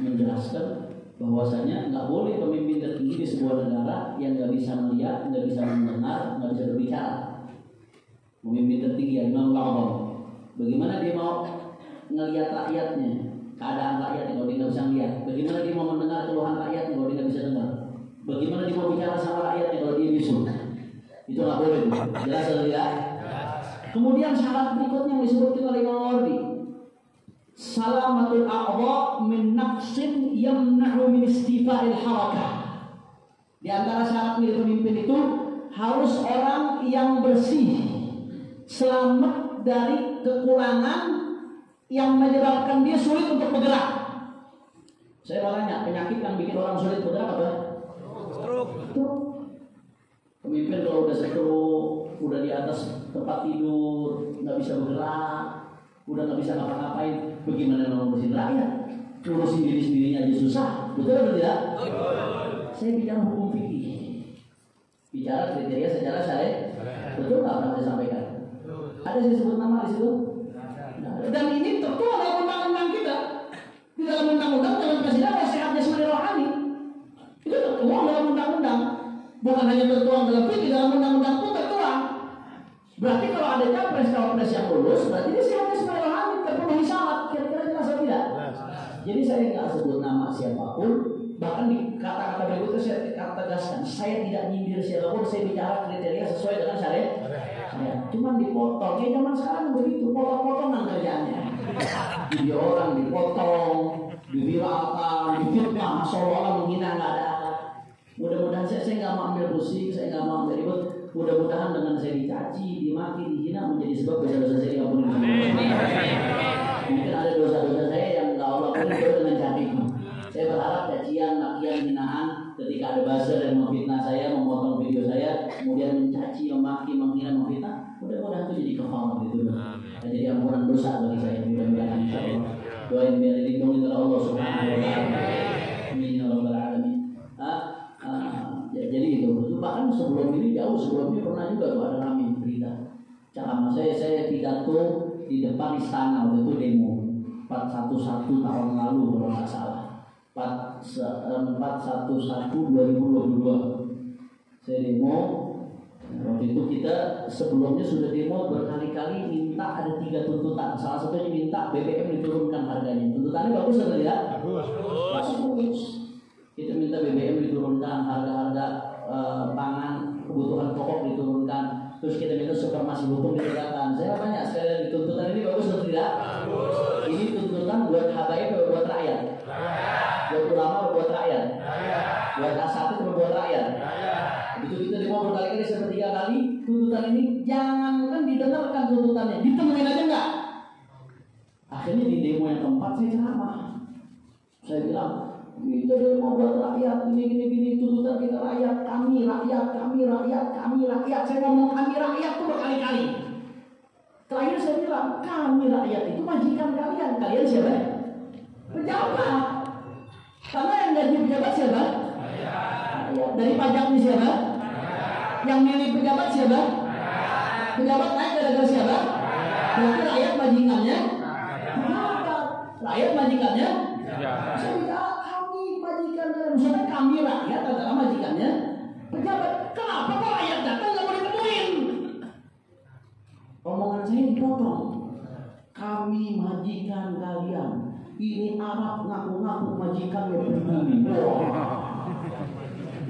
menjelaskan bahwasanya nggak boleh pemimpin tertinggi di sebuah negara yang nggak bisa melihat, nggak bisa mendengar, nggak bisa berbicara. Pemimpin tertinggi Imam Al-A'zam, bagaimana dia mau ngelihat rakyatnya, keadaan rakyatnya kalau dia nggak bisa melihat? Bagaimana dia mau mendengar keluhan rakyatnya kalau dia nggak bisa dengar? Bagaimana dia mau bicara sama rakyatnya kalau dia bisu? Itu nggak boleh. Jelas atau tidak? Kemudian syarat berikutnya yang disebutkan oleh Imam Mawardi, salamatul a'dha min naqsin yamna'u min istifa'il harakah. Di antara syarat milih pemimpin itu harus orang yang bersih, selamat dari kekurangan yang menyebabkan dia sulit untuk bergerak. Saya mau tanya, penyakit yang bikin orang sulit bergerak apa? Stroke. Pemimpin kalau udah stroke, udah di atas tempat tidur, nggak bisa bergerak, udah nggak bisa ngapa-ngapain, bagaimana mau ngurusin rakyat? Ngurusin diri sendirinya aja susah, betul atau tidak? Saya bicara hukum fikih, bicara kriteria secara syariat, betul nggak pernah saya sampaikan? Ada saya sebut nama di situ? Dan ini tertuang dalam undang-undang kita. Di dalam undang-undang dalam presiden ada sehat jasmani rohani. Itu tertuang dalam undang-undang. Bukan hanya tertuang dalam fikih, dalam undang-undang pun tertuang. Berarti kalau ada capres cawapres yang lulus, berarti dia sehat jasmani rohani, terpenuhi syarat. Kira-kira jelas atau tidak? Jadi saya nggak sebut nama siapapun. Bahkan di kata-kata berikutnya saya tegaskan, saya tidak nyindir siapapun, saya bicara kriteria sesuai dengan syariat. Cuman dipotong, ya zaman sekarang begitu, potong-potongan kerjaannya. Video orang dipotong, diviralkan, difitnah, seolah-olah menghina nggak ada. Mudah-mudahan saya nggak mau ambil pusing, saya nggak mau ambil ribut. Mudah-mudahan dengan saya dicaci, dimaki, dihina menjadi sebab dosa-dosa saya diampuni. Mungkin ada dosa-dosa saya yang nggak Allah ampuni dengan caciku. Saya berharap cacian, makian, hinaan ketika ada buzzer yang memfitnah saya, memotong video saya, kemudian mencaci, memaki, menghina, memfitnah, mudah-mudahan itu jadi kafarat gitu. Jadi ampunan dosa bagi saya, mudah-mudahan insyaallah. Doain biar dilindungi oleh Allah Subhanahu wa taala. Amin ya rabbal alamin. Jadi itu. Bahkan sebelum ini, jauh sebelum ini pernah juga ada rame berita. Ceramah saya pidato di depan istana waktu itu demo 411 tahun lalu kalau nggak salah. 411/2022 saya demo. Waktu itu kita sebelumnya sudah demo berkali-kali minta ada 3 tuntutan. Salah satunya minta BBM diturunkan harganya. Tuntutannya bagus atau tidak? Bagus. Kita minta BBM diturunkan, harga-harga pangan kebutuhan pokok diturunkan. Terus kita minta supremasi hukum ditegakkan. Saya tanya sekali, tuntutan ini bagus atau tidak? Ini tuntutan buat habaib atau buat rakyat? Buat ulama buat rakyat, buat asatid buat rakyat. Begitu kita demo berkali-kali sampai 3 kali, tuntutan ini jangankan didengarkan tuntutannya, ditemuin aja enggak. Akhirnya di demo yang keempat saya ceramah. Saya bilang, kita demo buat rakyat, gini tuntutan kita rakyat, kami rakyat. Saya ngomong kami rakyat itu berkali-kali. Terakhir saya bilang, kami rakyat itu majikan kalian. Kalian siapa? Pejabat. Karena yang gaji pejabat siapa? Dari pajak ini siapa? Yang milih pejabat siapa? Pejabat naik gara-gara siapa? Berarti rakyat majikannya? Rakyat majikannya? Saya bicara kami majikan, misalnya kami rakyat adalah majikannya pejabat. Kenapa kok rakyat datang nggak boleh ditemuin? Omongan saya dipotong. Kami majikan kalian. Ini Arab ngaku-ngaku majikannya pribumi.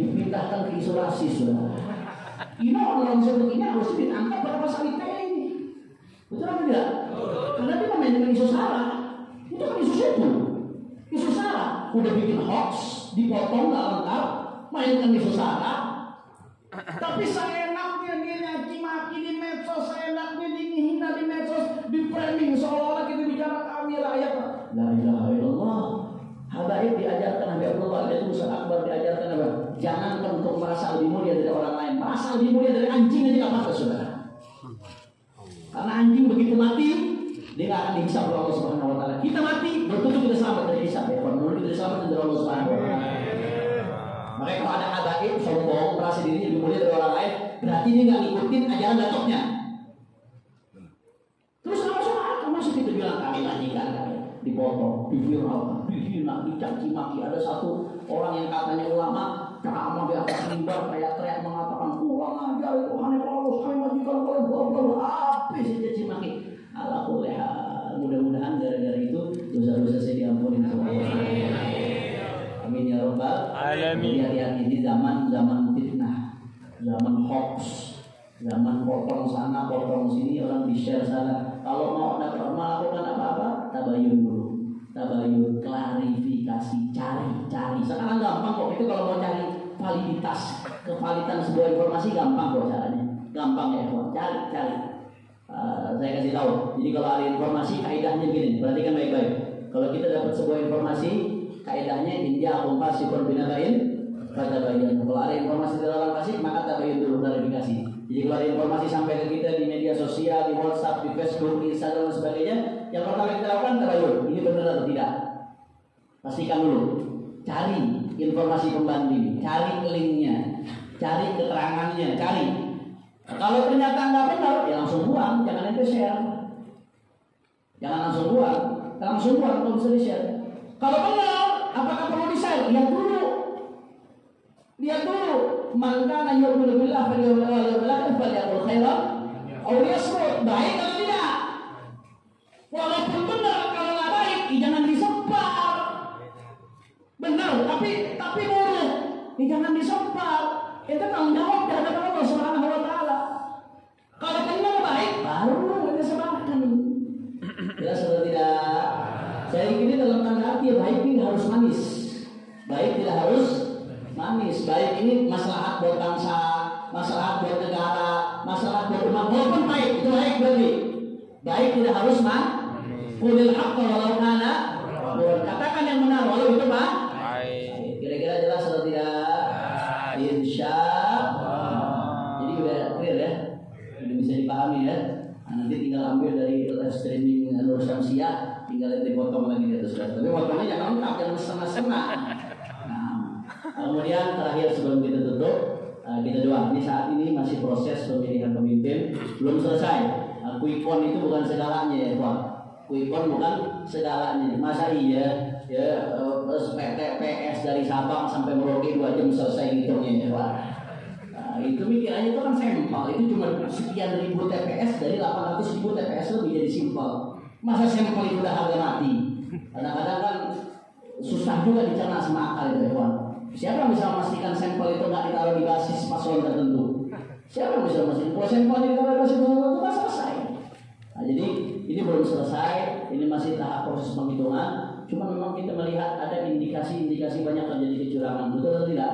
Dipindahkan ke isolasi sudah. Ini orang seperti ini harus ditangkap pada pasal ITE ini. Betul atau tidak? Karena dia memainkan isu sara. Itu kan isu itu. Isu sara. Udah bikin hoax, dipotong nggak lengkap, mainkan isu sara. Tapi seenaknya dia nyaci maki di medsos, seenaknya dihina di medsos, di framing seolah-olah kita bicara kami rakyat. La ilaha illallah. Habaib diajarkan Habib Abdullah itu Ustaz Akbar diajarkan apa? Jangan untuk merasa lebih mulia dari orang lain. Merasa lebih mulia dari anjing aja nggak apa-apa saudara. Karena anjing begitu mati dia nggak akan dihisab oleh Allah Subhanahu Wa Taala. Kita mati bertutup kita selamat dari hisab ya. Menurut kita selamat dari Allah Subhanahu Wa Taala. Makanya kalau ada habaib sombong merasa dirinya lebih mulia dari orang lain, berarti dia nggak ngikutin ajaran datuknya. Terus masuk kita bilang kami majikan kami. Dipotong, diviralkan, dihina, dicaci maki. Ada satu orang yang katanya ulama ceramah di atas mimbar teriak-teriak mengatakan kurang ajar itu hanya Paulus, kami majikan kalian bla habis dicaci maki. Alhamdulillah, mudah-mudahan gara-gara itu dosa-dosa saya diampuni sama Allah. Amin ya rabbal alamin. Hati-hati di zaman fitnah, zaman hoax, zaman potong sana, potong sini, orang di-share sana. Kalau mau melakukan apa-apa, tabayun dulu. Tabayun, klarifikasi, cari. Sekarang gampang kok. Itu kalau mau cari validitas, kevalitan sebuah informasi gampang kok caranya. Gampang ya, cari. Saya kasih tahu. Jadi kalau ada informasi, kaidahnya gini. Perhatikan baik-baik. Kalau kita dapat sebuah informasi, kaidahnya India akumfasikun binabain, fatabayun. Kalau ada informasi dalam fasik, maka tabayun dulu, klarifikasi. Jadi kalau ada informasi sampai ke kita di media sosial, di WhatsApp, di Facebook, di Instagram dan sebagainya, Yang pertama kita lakukan tabayun, ini benar atau tidak? Pastikan dulu. Cari informasi pembanding, cari linknya, cari keterangannya, cari. Nah, kalau ternyata nggak benar, ya langsung buang, jangan ente share. Jangan langsung buang, kalau bisa di-share. Kalau benar, apakah perlu di-share? Lihat dulu. Man kana yu'minu billahi wal yawmil akhir falyaqul khairan aw liyasmut. Baik atau tidak? Walaupun benar, kalau nggak baik, jangan disebar. Benar, tapi buruk, jangan disebar. Itu tanggung jawab dari Allah Subhanahu Wa Taala. Kalau benar baik, baru kita sebarkan. Jelas atau tidak? Saya ini dalam tanda arti baik ini harus manis. Baik tidak harus manis. Baik ini maslahat buat bangsa, maslahat buat negara, maslahat buat umat. Walaupun baik, itu baik berarti. Baik tidak harus qulil haqqa walau kana. Katakan yang benar walau itu baik. Kira-kira jelas atau tidak? Insya Allah. Jadi udah clear ya, udah bisa dipahami ya. Nah, nanti tinggal ambil dari live streaming Nur Syamsiah, tinggal dipotong lagi di atas. Tapi potongnya jangan lengkap, jangan setengah-setengah. Kemudian terakhir sebelum kita tutup, kita doa. Ini saat ini masih proses pemilihan pemimpin, belum selesai. Quick count itu bukan segalanya ya, Pak. Quick count bukan segalanya. Masa iya ya PS dari Sabang sampai Merauke 2 jam selesai ngitungnya ya, Pak. Itu pikirannya itu kan sampel. Itu cuma sekian ribu TPS dari 800.000 TPS lebih jadi simpel. Masa sampel itu udah harga mati? Kadang-kadang kan susah juga dicerna sama akal itu ya, Pak. Siapa yang bisa memastikan sampel itu nggak ditaruh di basis paslon tertentu? Siapa yang bisa memastikan? Kalau sampel ditaruh di basis tertentu nggak selesai. Nah, jadi ini belum selesai, ini masih tahap proses penghitungan. Cuma memang kita melihat ada indikasi-indikasi banyak terjadi kecurangan, betul atau tidak?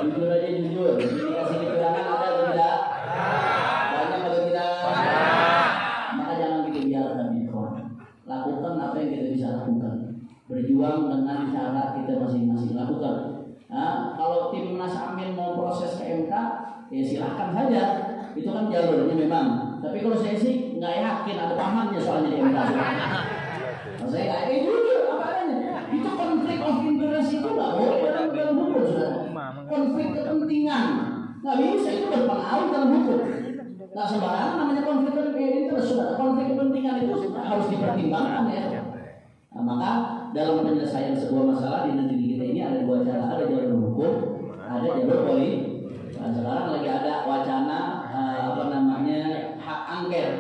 Jujur aja jujur, indikasi kecurangan ada atau tidak? Banyak atau tidak? Maka jangan kita biarkan itu. Lakukan apa yang kita bisa lakukan. Berjuang dengan cara kita masing-masing lakukan. Nah, kalau Timnas Amin mau proses ke MK, ya silahkan saja. Itu kan jalurnya memang. Tapi kalau saya sih nggak yakin ada pamannya soalnya di MK. Nah, saya nggak yakin jujur apa adanya. Itu konflik of interest itu nggak boleh dalam hukum, saudara. Konflik kepentingan nggak bisa, itu berpengaruh dalam hukum. Nggak sembarangan namanya konflik interest, saudara. Konflik kepentingan itu harus dipertimbangkan ya. Nah, maka dalam penyelesaian sebuah masalah di negeri kita ini ada 2 cara, ada jalur hukum, ada jalur politik. Nah, sekarang lagi ada wacana hak angket.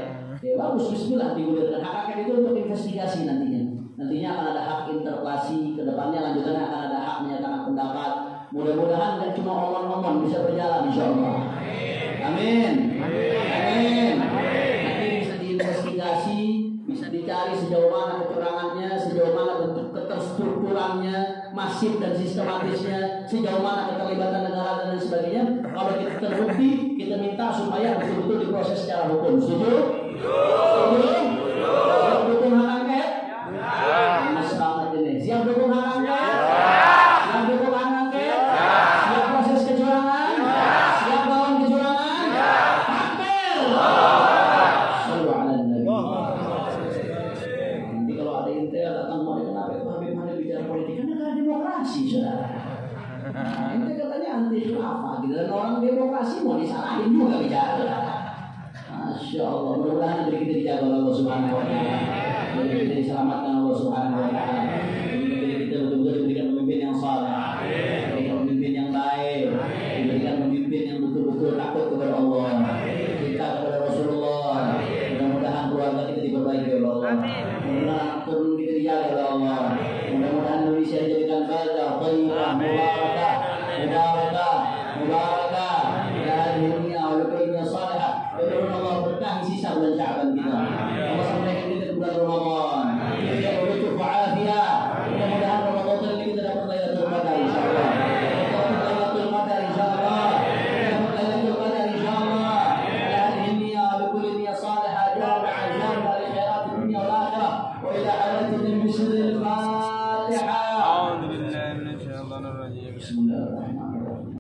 Ya bagus, bismillah digulirkan. Hak angket itu untuk investigasi nantinya. Nantinya akan ada hak interpelasi, kedepannya lanjutannya akan ada hak menyatakan pendapat. Mudah-mudahan nggak cuma omong-omong, bisa berjalan insyaallah. Amin. Amin. Nanti bisa diinvestigasi, bisa dicari sejauh mana kecurangannya, sejauh mana bentuk keterstrukturannya, masif dan sistematisnya, sejauh mana keterlibatan negara dan lain sebagainya. Kalau kita terbukti, kita minta supaya betul-betul diproses secara hukum. Setuju? Setuju? Siap dukung hak angket? Mas banget ini. Siap dukung hak angket? Siap dukung hak angket? Siap proses kecurangan? Siap lawan kecurangan? Takbir! Sallu ala Nabi. Nanti kalau ada intel datang mau kenapa itu Habib Hanif bicara politik, kan negara demokrasi, saudara. Nah, ini katanya anti khilafah gitu, dan orang demokrasi mau disalahin juga bicara. Masya Allah, mudah-mudahan negeri kita dijaga oleh Allah Subhanahu Wa Taala, negeri kita diselamatkan Allah Subhanahu Wa Taala, negeri kita betul-betul diberikan pemimpin yang saleh, diberikan pemimpin yang baik, diberikan pemimpin yang betul-betul takut kepada Allah, cinta kepada Rasulullah. Mudah-mudahan keluarga kita diperbaiki oleh Allah, mudah-mudahan turun kita dijaga oleh Allah, mudah-mudahan Indonesia dijadikan baldah thayyibah mubarakah, mubarakah ila dunia wa dunia salihah. Mudah-mudahan Allah berkahi sisa bulan Sya'ban kita. Allah sampaikan kita ke bulan Ramadan. Ya berlutuf wa'afiyah. Mudah-mudahan Ramadan ini kita dapat Lailatul Qadar insyaallah. Dapat Lailatul Qadar insyaallah. Dapat Lailatul Qadar insyaallah. Ala dunia wa kulli niyyah salihah jami'an jami'an li khairat dunia wal akhirah. Wa ila halatin misril Fatihah. A'udzu billahi minasyaitonir rajim. Bismillahirrahmanirrahim.